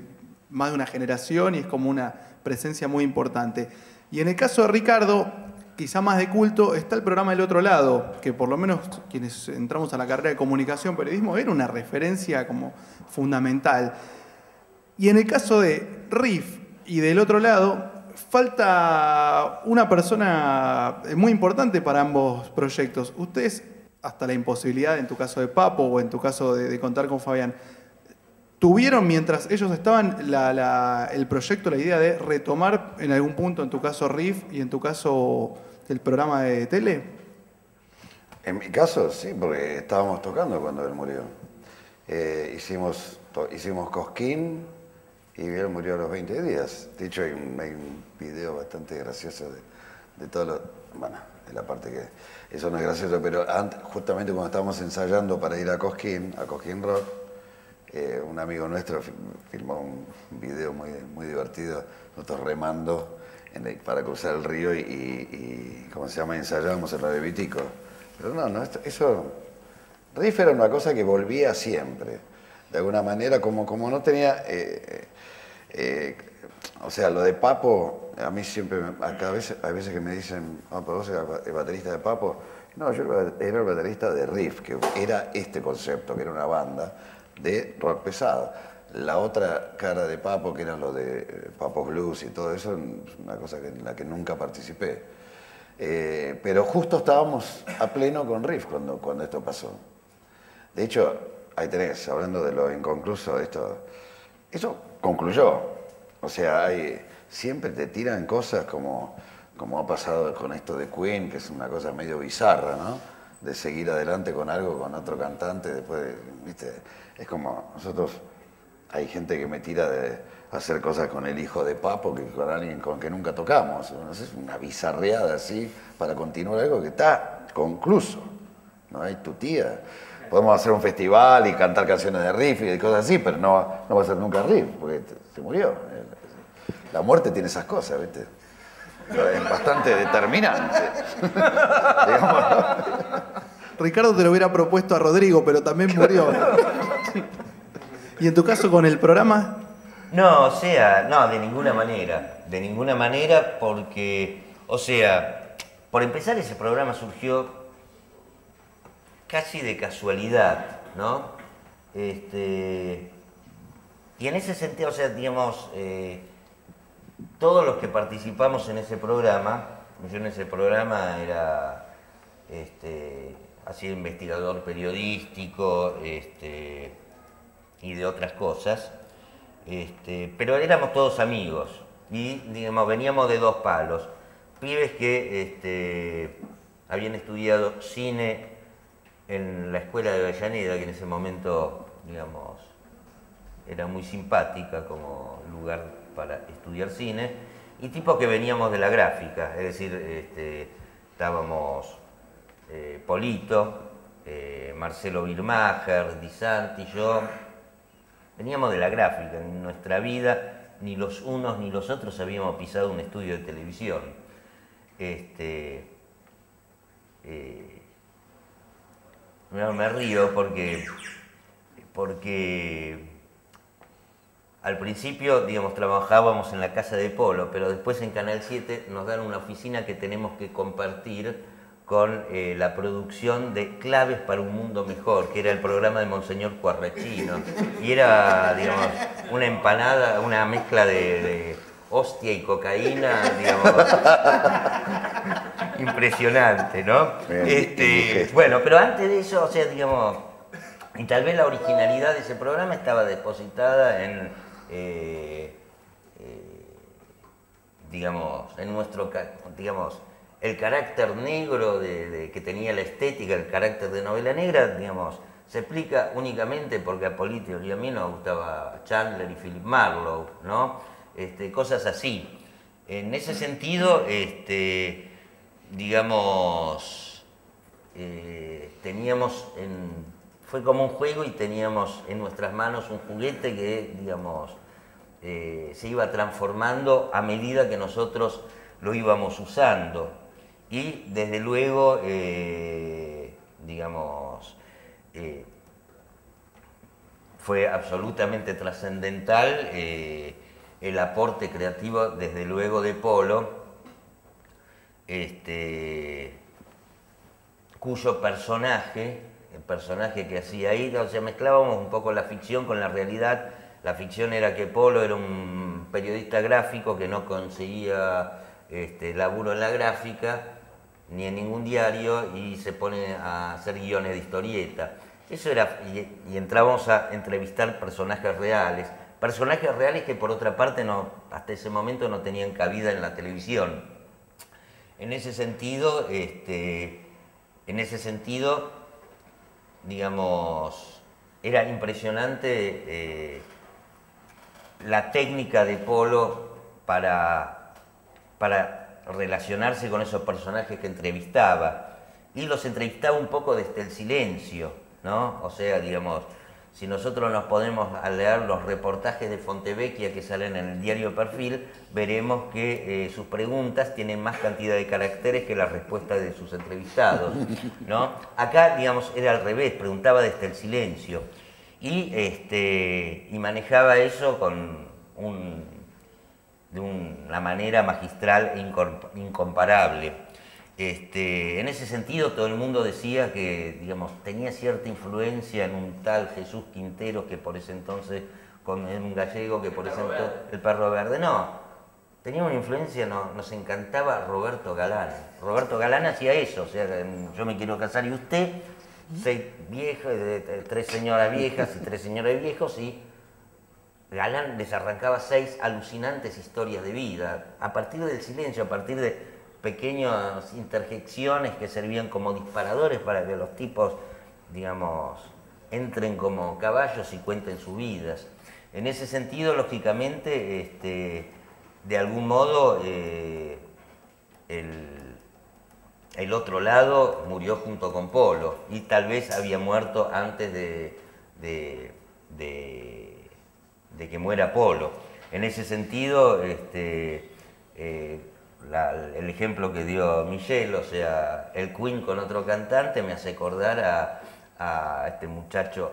S1: más de una generación y es como una presencia muy importante. Y en el caso de Ricardo, quizá más de culto, está el programa del otro lado, que por lo menos quienes entramos a la carrera de comunicación, periodismo, era una referencia como fundamental. Y en el caso de Riff y del otro lado, falta una persona muy importante para ambos proyectos. Ustedes, hasta la imposibilidad, en tu caso de Papo o en tu caso de contar con Fabián, ¿tuvieron mientras ellos estaban el proyecto, la idea de retomar en algún punto, en tu caso Riff y en tu caso el programa de tele?
S2: En mi caso sí, porque estábamos tocando cuando él murió. Hicimos Cosquín y él murió a los 20 días. De hecho, hay un video bastante gracioso de todo lo... Bueno, de la parte que... Eso no es gracioso, pero justamente cuando estábamos ensayando para ir a Cosquín Rock, un amigo nuestro filmó un video muy divertido, nosotros remando para cruzar el río y ¿cómo se llama? Ensayábamos el Radio Vitico. Pero no, eso... Riff era una cosa que volvía siempre. De alguna manera, como no tenía... o sea, lo de Papo, a mí siempre, hay veces que me dicen, pero vos eras el baterista de Papo. No, yo era el baterista de Riff, que era este concepto, que era una banda de rock pesado. La otra cara de Papo, que era lo de Papo Blues y todo eso, es una cosa en la que nunca participé. Pero justo estábamos a pleno con Riff cuando esto pasó. De hecho, ahí tenés, hablando de lo inconcluso, eso concluyó. O sea, siempre te tiran cosas como ha pasado con esto de Queen, que es una cosa medio bizarra, ¿no? De seguir adelante con algo, con otro cantante, después, ¿viste? Es como nosotros, hay gente que me tira de hacer cosas con el hijo de Papo, que con alguien con que nunca tocamos. Es una bizarreada así, para continuar algo que está concluso. ¿No? Hay tu tía. Podemos hacer un festival y cantar canciones de Riff y cosas así, pero no va a ser nunca Riff, porque se murió. La muerte tiene esas cosas, ¿viste? Es bastante determinante. Digamos, ¿no?
S1: Ricardo te lo hubiera propuesto a Rodrigo, pero también murió. ¿Y en tu caso con el programa?
S5: No, o sea, no, de ninguna manera porque, o sea, por empezar ese programa surgió casi de casualidad, ¿no? Y en ese sentido, o sea, digamos, todos los que participamos en ese programa, yo en ese programa era, así investigador periodístico, y de otras cosas, pero éramos todos amigos y, digamos, veníamos de dos palos. Pibes que habían estudiado cine en la escuela de Avellaneda, que en ese momento, digamos, era muy simpática como lugar para estudiar cine, y tipos que veníamos de la gráfica, es decir, estábamos Polito, Marcelo Birmacher, Di Santi, yo, veníamos de la gráfica. En nuestra vida, ni los unos ni los otros habíamos pisado un estudio de televisión. Me río porque al principio, digamos, trabajábamos en la casa de Polo, pero después en Canal 7 nos dan una oficina que tenemos que compartir con la producción de Claves para un Mundo Mejor, que era el programa de Monseñor Cuarrachino. Y era, digamos, una empanada, una mezcla de hostia y cocaína, digamos, impresionante, ¿no? Bueno, pero antes de eso, o sea, digamos, y tal vez la originalidad de ese programa estaba depositada en, digamos, en nuestro, digamos, el carácter negro que tenía la estética, el carácter de novela negra, digamos, se explica únicamente porque a Polito y a mí nos gustaba Chandler y Philip Marlowe, ¿no? Cosas así. En ese sentido, digamos, teníamos, fue como un juego y teníamos en nuestras manos un juguete que, digamos, se iba transformando a medida que nosotros lo íbamos usando. Y desde luego, digamos, fue absolutamente trascendental el aporte creativo, desde luego, de Polo, cuyo personaje, el personaje que hacía ahí, o sea, mezclábamos un poco la ficción con la realidad. La ficción era que Polo era un periodista gráfico que no conseguía laburo en la gráfica ni en ningún diario y se pone a hacer guiones de historieta. Eso era, y entrábamos a entrevistar personajes reales que por otra parte no, hasta ese momento no tenían cabida en la televisión. En ese sentido, digamos, era impresionante la técnica de Polo para relacionarse con esos personajes que entrevistaba, y los entrevistaba un poco desde el silencio, ¿no? O sea, digamos, si nosotros nos ponemos a leer los reportajes de Fontevecchia que salen en el diario Perfil, veremos que sus preguntas tienen más cantidad de caracteres que las respuestas de sus entrevistados, ¿no? Acá, digamos, era al revés, preguntaba desde el silencio, y manejaba eso con de una manera magistral e incomparable. En ese sentido, todo el mundo decía que, digamos, tenía cierta influencia en un tal Jesús Quintero, que por ese entonces, en un gallego, que por ese entonces, el Perro Verde. No, tenía una influencia, nos encantaba Roberto Galán. Roberto Galán hacía eso, o sea, yo me quiero casar y usted, 6 viejas, 3 señoras viejas y 3 señores viejos, y Galán les arrancaba 6 alucinantes historias de vida, a partir del silencio, a partir de pequeñas interjecciones que servían como disparadores para que los tipos, digamos, entren como caballos y cuenten sus vidas. En ese sentido, lógicamente, de algún modo, el otro lado murió junto con Polo, y tal vez había muerto antes de que muera Polo. En ese sentido, el ejemplo que dio Michel, o sea, el Queen con otro cantante, me hace acordar a este muchacho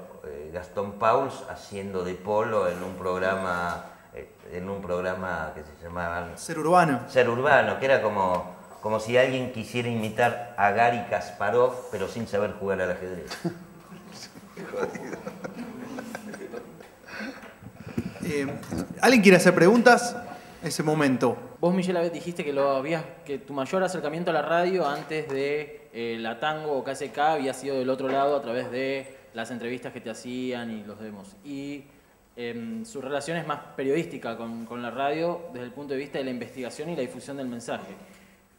S5: Gastón Pauls haciendo de Polo en un programa en un programa que se llamaba
S1: Ser Urbano.
S5: Ser Urbano, que era como si alguien quisiera imitar a Gary Kasparov, pero sin saber jugar al ajedrez.
S1: ¿Alguien quiere hacer preguntas? Ese momento.
S8: Vos, Michelle, dijiste que tu mayor acercamiento a la radio antes de la Tango o KSK había sido del otro lado a través de las entrevistas que te hacían y los demos. Y su relación es más periodística con la radio desde el punto de vista de la investigación y la difusión del mensaje.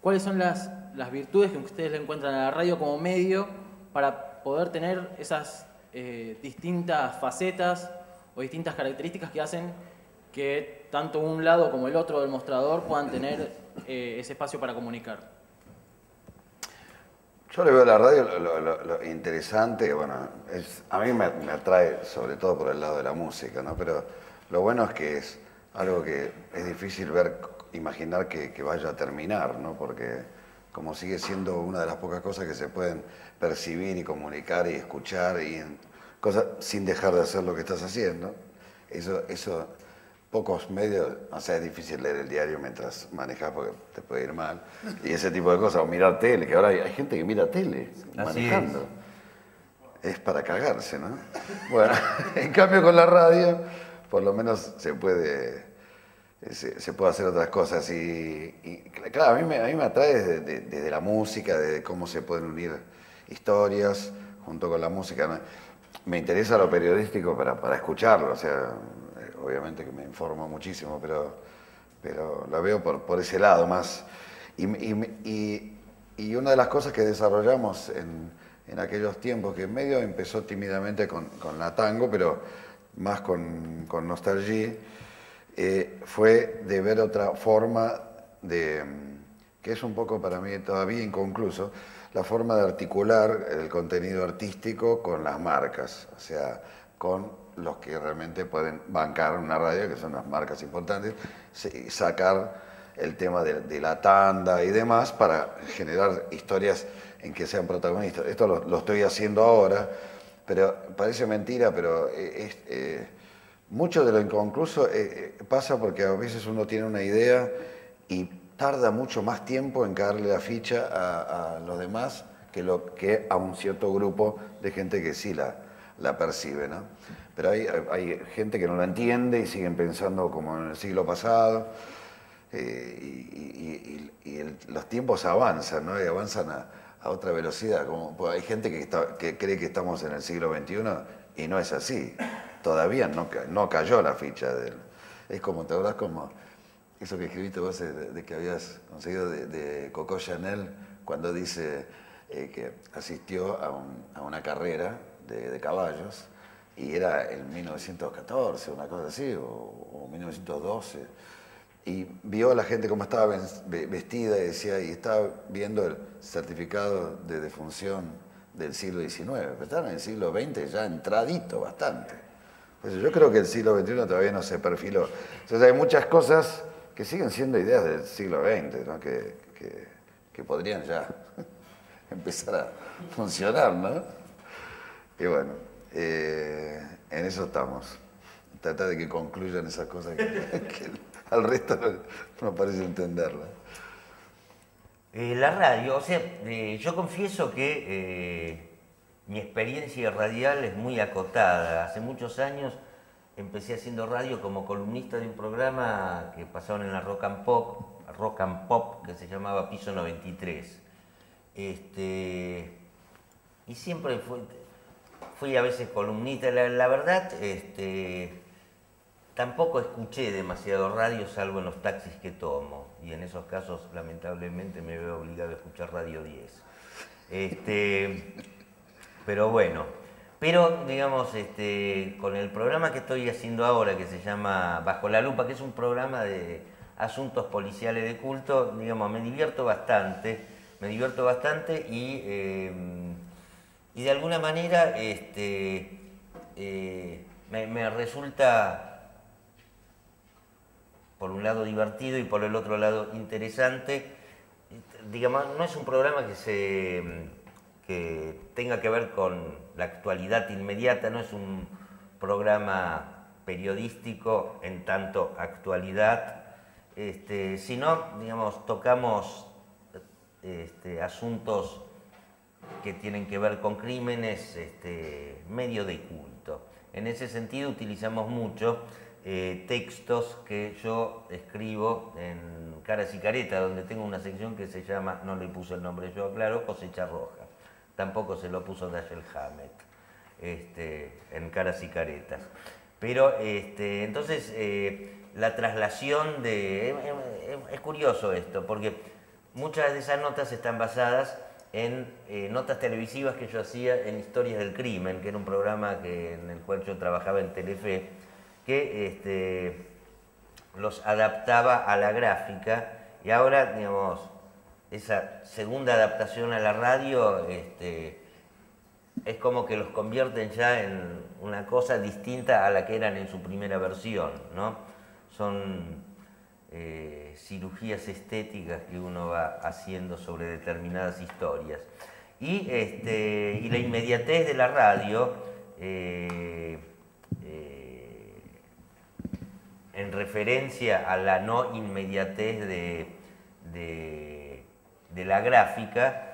S8: ¿Cuáles son las virtudes que ustedes le encuentran a la radio como medio para poder tener esas distintas facetas o distintas características que hacen que tanto un lado como el otro del mostrador puedan tener ese espacio para comunicar?
S2: Yo le veo a la radio lo interesante, bueno, a mí me atrae sobre todo por el lado de la música, ¿no? Pero lo bueno es que es algo que es difícil imaginar que vaya a terminar, ¿no? Porque como sigue siendo una de las pocas cosas que se pueden percibir y comunicar y escuchar y cosas sin dejar de hacer lo que estás haciendo, eso pocos medios, o sea, es difícil leer el diario mientras manejas porque te puede ir mal, y ese tipo de cosas, o mirar tele, que ahora hay gente que mira tele manejando. Es para cagarse, ¿no? Bueno, en cambio con la radio, por lo menos se puede hacer otras cosas, y claro, a mí me atrae desde la música, de cómo se pueden unir historias junto con la música, ¿no? Me interesa lo periodístico para escucharlo, o sea, obviamente que me informo muchísimo, pero la veo por ese lado más. Y una de las cosas que desarrollamos en aquellos tiempos, que en medio empezó tímidamente con la Tango, pero más con Nostalgie, fue de ver otra forma que es un poco para mí todavía inconcluso, la forma de articular el contenido artístico con las marcas, o sea, con los que realmente pueden bancar una radio, que son las marcas importantes, y sacar el tema de la tanda y demás para generar historias en que sean protagonistas. Esto lo estoy haciendo ahora, pero parece mentira, pero mucho de lo inconcluso pasa porque a veces uno tiene una idea y tarda mucho más tiempo en caerle la ficha a los demás que a un cierto grupo de gente que sí la percibe, ¿no? Pero hay gente que no la entiende y siguen pensando como en el siglo pasado, y los tiempos avanzan, ¿no? Y avanzan a otra velocidad. Pues hay gente que cree que estamos en el siglo XXI y no es así. Todavía no cayó la ficha de él. Es como, ¿te acordás como eso que escribiste vos de que habías conseguido de Coco Chanel cuando dice que asistió a una carrera de caballos y era en 1914, una cosa así, o 1912, y vio a la gente cómo estaba vestida y decía, y estaba viendo el certificado de defunción del siglo XIX, pero estaban en el siglo XX ya entradito bastante. Pues yo creo que el siglo XXI todavía no se perfiló. Entonces hay muchas cosas que siguen siendo ideas del siglo XX, ¿no? que podrían ya empezar a funcionar, ¿no? Y bueno, en eso estamos. Tratar de que concluyan esas cosas que al resto no parece entenderla.
S5: La radio, o sea, yo confieso que mi experiencia radial es muy acotada. Hace muchos años empecé haciendo radio como columnista de un programa que pasaban en la Rock and Pop, que se llamaba Piso 93. Y siempre fui a veces columnista. La verdad, tampoco escuché demasiado radio, salvo en los taxis que tomo. Y en esos casos, lamentablemente, me veo obligado a escuchar Radio 10. Pero bueno. Pero, digamos, con el programa que estoy haciendo ahora, que se llama Bajo la Lupa, que es un programa de asuntos policiales de culto, digamos, me divierto bastante y de alguna manera me resulta, por un lado, divertido y por el otro lado interesante. Digamos, no es un programa que tenga que ver con la actualidad inmediata, no es un programa periodístico en tanto actualidad, sino, digamos, tocamos asuntos que tienen que ver con crímenes medio de culto. En ese sentido utilizamos mucho textos que yo escribo en Caras y Caretas, donde tengo una sección que se llama, no le puse el nombre yo, claro, Cosecha Roja. Tampoco se lo puso Dashiell Hammett en Caras y Caretas. Pero entonces la traslación de... Es curioso esto, porque muchas de esas notas están basadas en notas televisivas que yo hacía en Historias del Crimen, que era un programa en el cual yo trabajaba en Telefe, que los adaptaba a la gráfica, y ahora, digamos, esa segunda adaptación a la radio es como que los convierten ya en una cosa distinta a la que eran en su primera versión, ¿no? Son cirugías estéticas que uno va haciendo sobre determinadas historias. Y la inmediatez de la radio, en referencia a la no inmediatez de la gráfica,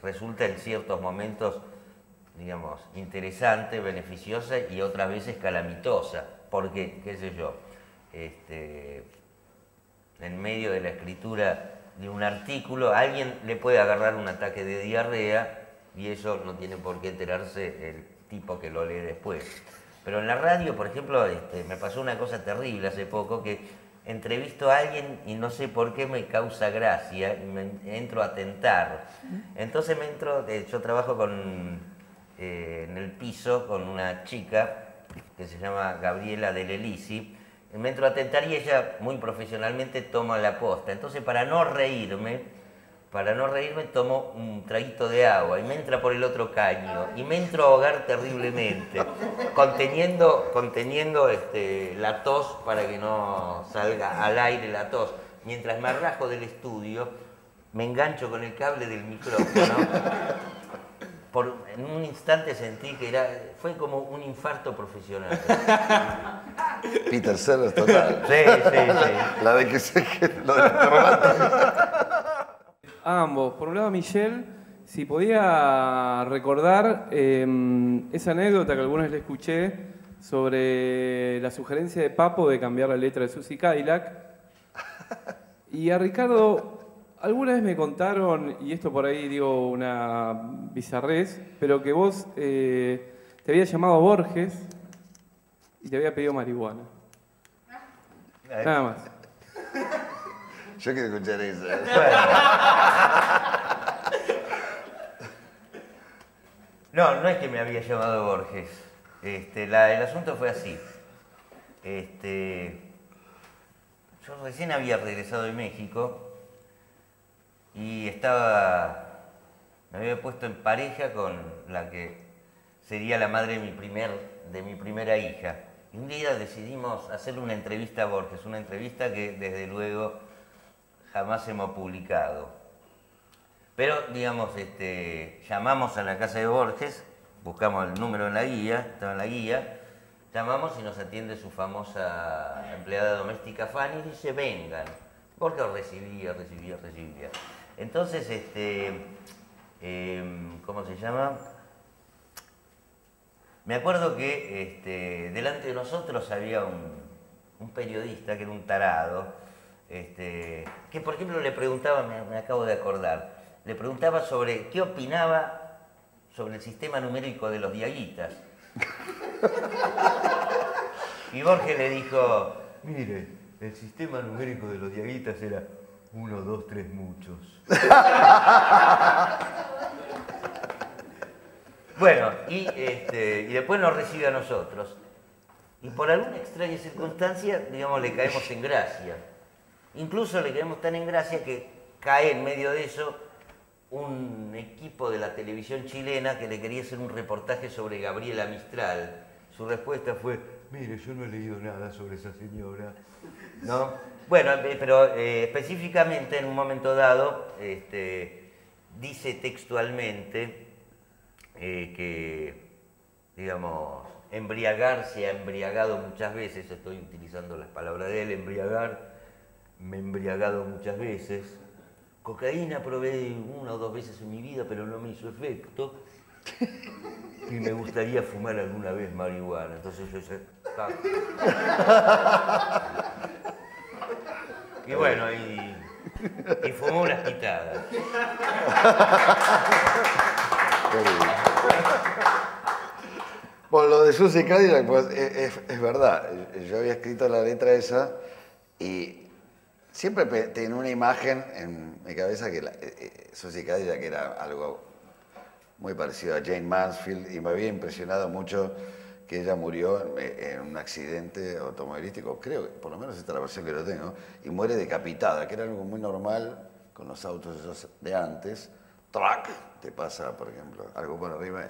S5: resulta en ciertos momentos, digamos, interesante, beneficiosa y otras veces calamitosa, porque, qué sé yo, en medio de la escritura de un artículo, a alguien le puede agarrar un ataque de diarrea y eso no tiene por qué enterarse el tipo que lo lee después. Pero en la radio, por ejemplo, me pasó una cosa terrible hace poco, que entrevisto a alguien y no sé por qué me causa gracia y me entro a tentar. Entonces yo trabajo en el piso con una chica que se llama Gabriela Del Elisi, me entro a tentar y ella muy profesionalmente toma la posta. Entonces para no reírme tomo un traguito de agua y me entra por el otro caño y me entro a ahogar terriblemente, conteniendo la tos para que no salga al aire la tos. Mientras me arrajo del estudio, me engancho con el cable del micrófono. En un instante sentí que fue como un infarto profesional.
S2: Peter Sellers total.
S5: Sí.
S2: La de que lo de la corbata.
S9: A ambos. Por un lado, Michelle, si podía recordar esa anécdota que alguna vez le escuché sobre la sugerencia de Papo de cambiar la letra de Susie Cadillac. Y a Ricardo, alguna vez me contaron, y esto por ahí digo una bizarrez, pero que vos te habías llamado Borges y te había pedido marihuana. Nada más.
S2: Yo quiero escuchar eso.
S5: No es que me había llamado Borges. El asunto fue así. Yo recién había regresado de México y me había puesto en pareja con la que sería la madre de mi primera hija. Y un día decidimos hacerle una entrevista a Borges, una entrevista que desde luego jamás hemos publicado. Pero, digamos, llamamos a la casa de Borges, buscamos el número en la guía, estaba en la guía, llamamos y nos atiende su famosa empleada doméstica Fanny y dice, vengan. Borges recibía. Entonces, ¿cómo se llama? Me acuerdo que delante de nosotros había un periodista que era un tarado, que por ejemplo le preguntaba, me acabo de acordar, le preguntaba sobre qué opinaba sobre el sistema numérico de los diaguitas. Y Borges le dijo, mire, el sistema numérico de los diaguitas era 1, 2, 3, muchos. Bueno, y después nos recibe a nosotros. Y por alguna extraña circunstancia, digamos, le caemos en gracia. Incluso le caemos tan en gracia que cae en medio de eso un equipo de la televisión chilena que le quería hacer un reportaje sobre Gabriela Mistral. Su respuesta fue, mire, yo no he leído nada sobre esa señora. ¿No? Bueno, pero específicamente en un momento dado dice textualmente que, digamos, embriagar se ha embriagado muchas veces, estoy utilizando las palabras de él, embriagar, me he embriagado muchas veces. Cocaína probé 1 o 2 veces en mi vida, pero no me hizo efecto. Y me gustaría fumar alguna vez marihuana, entonces yo sé... Y bueno, y fumó unas pitadas.
S2: Bueno, lo de Susie Cadillac, pues es verdad. Yo había escrito la letra esa y siempre tenía una imagen en mi cabeza que Susie Cadillac era algo muy parecido a Jane Mansfield y me había impresionado mucho que ella murió en un accidente automovilístico, creo que por lo menos esta es la versión que yo tengo, y muere decapitada, que era algo muy normal con los autos esos de antes. ¡Trac! Te pasa, por ejemplo, algo por arriba.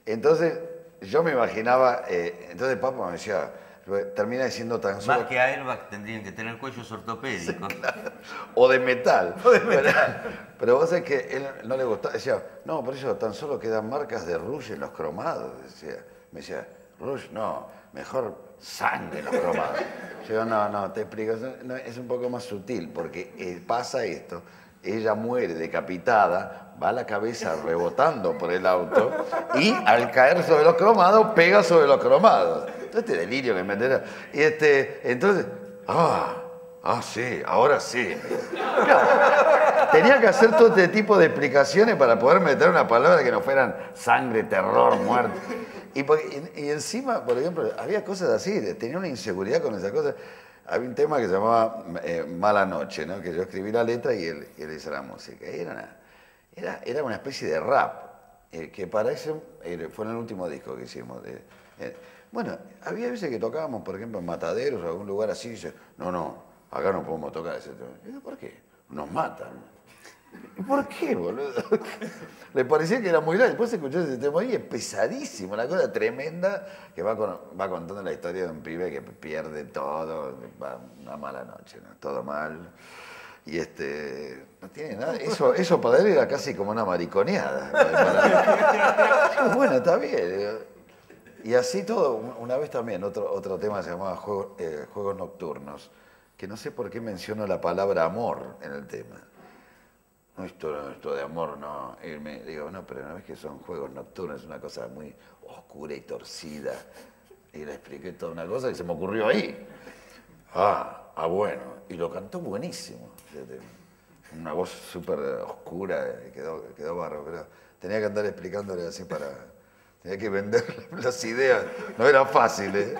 S2: Entonces, yo me imaginaba, entonces papá me decía, termina diciendo tan solo...
S5: Más que airbag tendrían que tener cuellos ortopédicos.
S2: Sí, claro. O de metal. O de metal. Pero vos sabés que él no le gustaba, decía, no, por eso tan solo quedan marcas de rouge en los cromados. Me decía, rouge, no, mejor sangre en los cromados. Yo digo, no, te explico, no, es un poco más sutil, porque pasa esto, ella muere decapitada, va la cabeza rebotando por el auto y al caer sobre los cromados, pega sobre los cromados. Este delirio que me entera. Y entonces, sí, ahora sí. Claro, tenía que hacer todo este tipo de explicaciones para poder meter una palabra que no fueran sangre, terror, muerte. Y encima, por ejemplo, había cosas así, tenía una inseguridad con esas cosas. Había un tema que se llamaba Mala Noche, ¿no? Que yo escribí la letra y él hizo la música. Y era una especie de rap, que para eso fue en el último disco que hicimos. Bueno, había veces que tocábamos, por ejemplo, en Mataderos o algún lugar así, y dice, no, acá no podemos tocar ese tema. Y yo, ¿por qué? Nos matan. ¿Y por qué, boludo? Le parecía que era muy largo. Después escuché ese tema y es pesadísimo, una cosa tremenda que va contando la historia de un pibe que pierde todo, va una mala noche, ¿no? Todo mal. Y no tiene nada. Eso para él era casi como una mariconeada. Bueno, está bien. Y así todo, una vez también, otro tema se llamaba Juegos Nocturnos, que no sé por qué menciono la palabra amor en el tema. No, esto de amor no. Y me digo, no, pero no ves que son juegos nocturnos, es una cosa muy oscura y torcida. Y le expliqué toda una cosa que se me ocurrió ahí. Bueno. Y lo cantó buenísimo. Una voz súper oscura, quedó barro, pero tenía que andar explicándole así tenía que vender las ideas. No era fácil, ¿eh?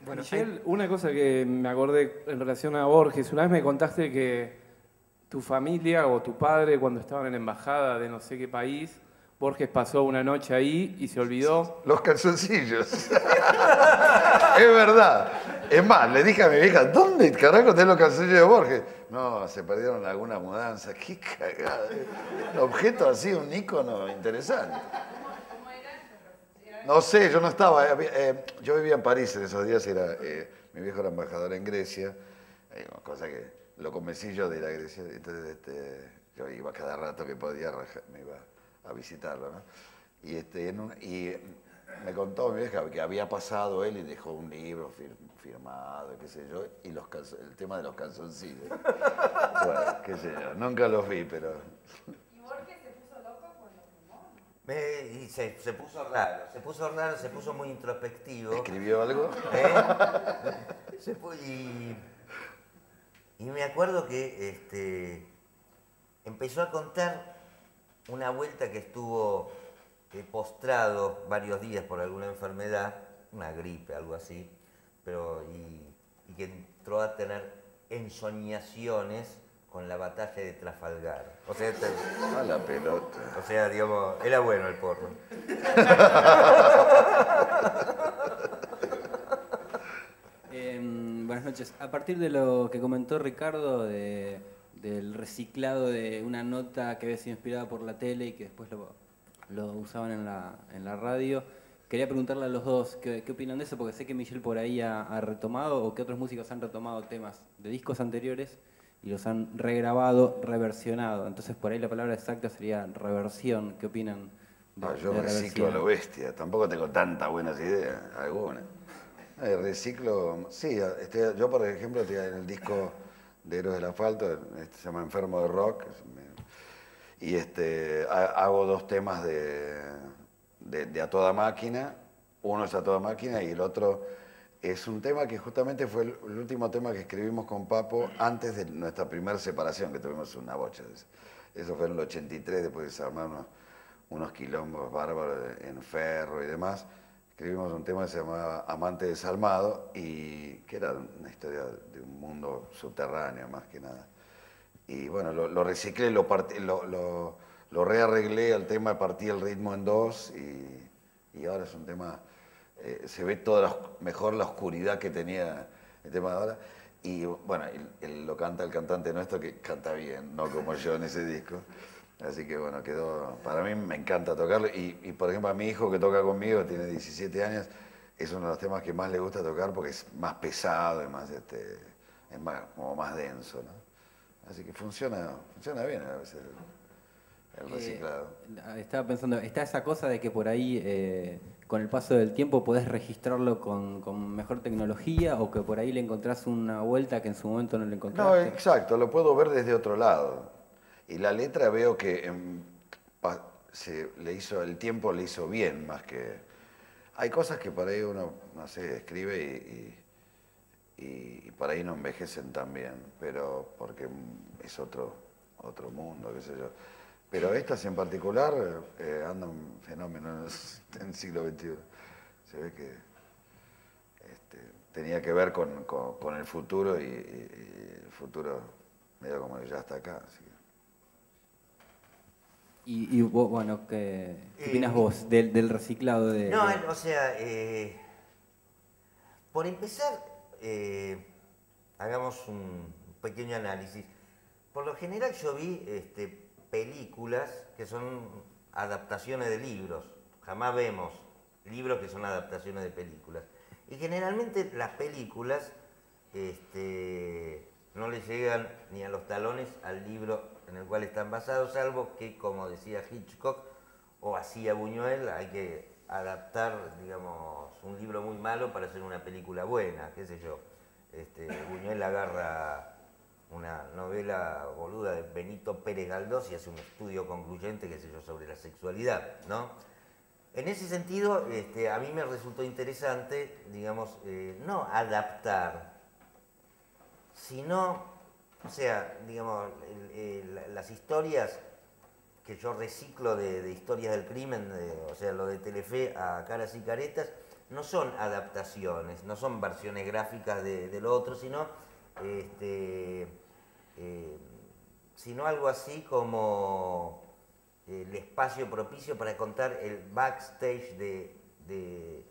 S9: Bueno, Michelle, una cosa que me acordé en relación a Borges, una vez me contaste que tu familia o tu padre, cuando estaban en la embajada de no sé qué país, Borges pasó una noche ahí y se olvidó...
S2: Los calzoncillos. Es verdad. Es más, le dije a mi vieja, ¿dónde carajo tenés los calzoncillos de Borges? No, se perdieron alguna mudanza. Qué cagada. Un objeto así, un ícono interesante. No sé, yo no estaba. Yo vivía en París en esos días. Mi viejo era embajador en Grecia. Cosa que lo convencí yo de ir a Grecia. Entonces yo iba cada rato que podía, me iba a visitarlo, ¿no? Y me contó mi vieja que había pasado él y dejó un libro firmado, qué sé yo, y el tema de los calzoncillos. Bueno, qué sé yo, nunca los vi, pero...
S10: ¿Y Borges se puso loco cuando fumó?
S5: Y se puso raro, se puso muy introspectivo.
S2: ¿Escribió algo?
S5: Y me acuerdo que empezó a contar una vuelta que estuvo postrado varios días por alguna enfermedad, una gripe, algo así, y que entró a tener ensoñaciones con la batalla de Trafalgar. O sea,
S2: a la pelota.
S5: O sea, digamos, era bueno el porro.
S11: Buenas noches. A partir de lo que comentó Ricardo del reciclado de una nota que había sido inspirada por la tele y que después lo usaban en la radio, quería preguntarle a los dos qué opinan de eso, porque sé que Michelle por ahí ha retomado, o que otros músicos han retomado temas de discos anteriores y los han regrabado, reversionado. Entonces por ahí la palabra exacta sería reversión. ¿Qué opinan
S2: Yo reciclo a lo bestia, tampoco tengo tantas buenas ideas, algunas. Reciclo, sí, yo por ejemplo en el disco de Héroes del Asfalto, se llama Enfermo de Rock, y hago 2 temas de A Toda Máquina, uno es A Toda Máquina y el otro es un tema que justamente fue el último tema que escribimos con Papo antes de nuestra primera separación, que tuvimos una bocha. Eso fue en el 83, después de desarmarnos unos quilombos bárbaros en Ferro y demás. Escribimos un tema que se llamaba Amante Desalmado, y que era una historia de un mundo subterráneo más que nada. Y bueno, lo reciclé, lo rearreglé al tema, partí el ritmo en 2 y ahora es un tema, se ve mejor la oscuridad que tenía el tema de ahora. Y bueno, lo canta el cantante nuestro, que canta bien, no como yo en ese disco. Así que bueno, para mí me encanta tocarlo. Y por ejemplo a mi hijo que toca conmigo, tiene 17 años, es uno de los temas que más le gusta tocar porque es más pesado y más, es como más denso, ¿no? Así que funciona bien a veces el reciclado.
S11: Estaba pensando, está esa cosa de que por ahí con el paso del tiempo podés registrarlo con mejor tecnología, o que por ahí le encontrás una vuelta que en su momento no le encontraste.
S2: No, exacto, lo puedo ver desde otro lado. Y la letra veo que el tiempo le hizo bien, más que... Hay cosas que por ahí uno, no sé, escribe y por ahí no envejecen tan bien, pero porque es otro mundo, qué sé yo. Pero estas en particular andan fenómenos en el siglo XXI. Se ve que tenía que ver con el futuro, y el futuro medio como que ya está acá. Así que.
S11: Y vos, bueno, ¿qué opinas vos del reciclado de...?
S5: No, o sea, por empezar, hagamos un pequeño análisis. Por lo general yo vi películas que son adaptaciones de libros. Jamás vemos libros que son adaptaciones de películas. Y generalmente las películas no le llegan ni a los talones al libro en el cual están basados, salvo que, como decía Hitchcock o hacía Buñuel, hay que adaptar, digamos, un libro muy malo para hacer una película buena, qué sé yo. Buñuel agarra una novela boluda de Benito Pérez Galdós y hace un estudio concluyente, qué sé yo, sobre la sexualidad, ¿no? En ese sentido, a mí me resultó interesante, digamos, no adaptar, sino... O sea, digamos, las historias que yo reciclo de historias del crimen, o sea, lo de Telefe a Caras y Caretas, no son adaptaciones, no son versiones gráficas de lo otro, sino algo así como el espacio propicio para contar el backstage de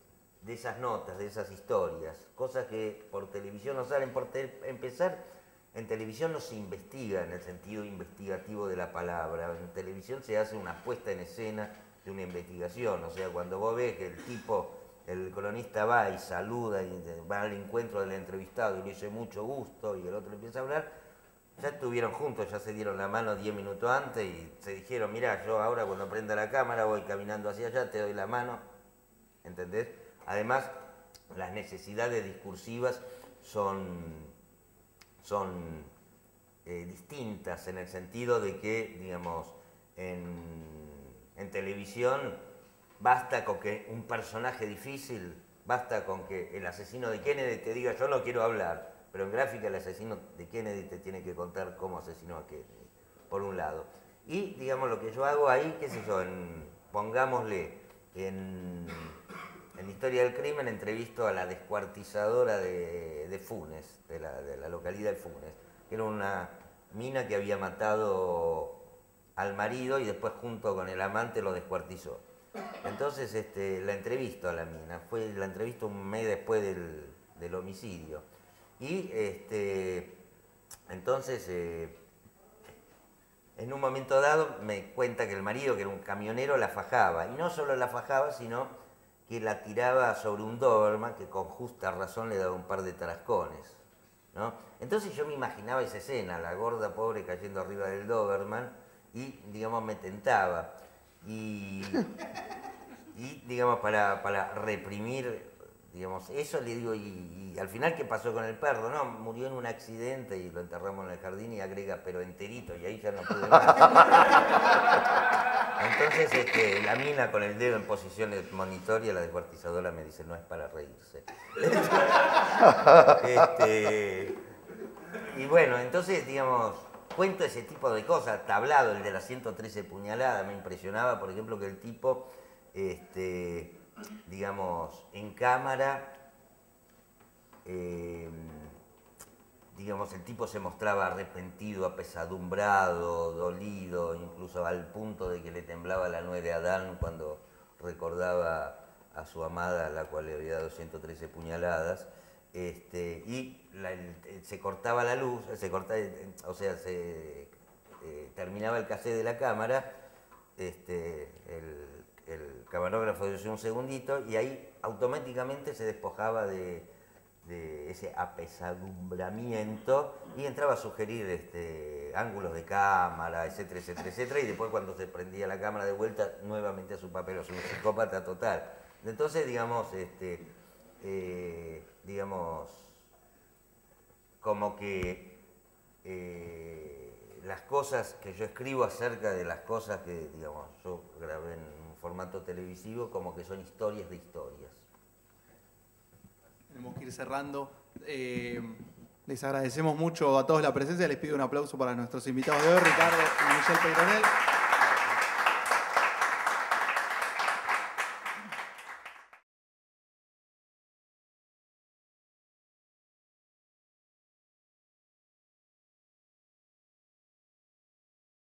S5: esas notas, de esas historias, cosas que por televisión no salen. Por empezar, en televisión no se investiga en el sentido investigativo de la palabra. En televisión se hace una puesta en escena de una investigación. O sea, cuando vos ves que el cronista va y saluda y va al encuentro del entrevistado y le dice mucho gusto y el otro le empieza a hablar, ya estuvieron juntos, ya se dieron la mano 10 minutos antes y se dijeron, mirá, yo ahora cuando prenda la cámara voy caminando hacia allá, te doy la mano, ¿entendés? Además, las necesidades discursivas son distintas en el sentido de que, digamos, en televisión basta con que un personaje difícil, basta con que el asesino de Kennedy te diga yo no quiero hablar, pero en gráfica el asesino de Kennedy te tiene que contar cómo asesinó a Kennedy, por un lado. Y, digamos, lo que yo hago ahí, qué sé yo, pongámosle, en Historia del Crimen entrevisto a la descuartizadora de Funes, de la localidad de Funes, que era una mina que había matado al marido y después junto con el amante lo descuartizó. Entonces la entrevisto a la mina, la entrevisto un mes después del homicidio. Y entonces en un momento dado me cuenta que el marido, que era un camionero, la fajaba. Y no solo la fajaba, sino que la tiraba sobre un Doberman que con justa razón le daba un par de tarascones, ¿no? Entonces yo me imaginaba esa escena, la gorda pobre cayendo arriba del Doberman, y, digamos, me tentaba. Y digamos, para reprimir, digamos, eso le digo, y al final, ¿qué pasó con el perro? No, murió en un accidente y lo enterramos en el jardín y agrega, pero enterito, y ahí ya no pude más. Entonces, la mina con el dedo en posición monitoria, la descuartizadora me dice, no es para reírse. Y bueno, entonces, digamos, cuento ese tipo de cosas. Tablado, el de las 113 puñaladas, me impresionaba, por ejemplo, que el tipo, digamos, en cámara, digamos, el tipo se mostraba arrepentido, apesadumbrado, dolido, incluso al punto de que le temblaba la nuez de Adán cuando recordaba a su amada, a la cual le había dado 113 puñaladas. Se cortaba la luz, terminaba el cassette de la cámara, el camarógrafo decía un segundito y ahí automáticamente se despojaba de ese apesadumbramiento y entraba a sugerir ángulos de cámara, etcétera, etcétera, etcétera, y después cuando se prendía la cámara de vuelta, nuevamente a su papel, o sea, un psicópata total. Entonces, digamos, como que las cosas que yo escribo acerca de las cosas que, digamos, yo grabé en un formato televisivo, como que son historias de historias.
S1: Tenemos que ir cerrando. Les agradecemos mucho a todos la presencia. Les pido un aplauso para nuestros invitados de hoy, Ricardo y Michelle Peyronel.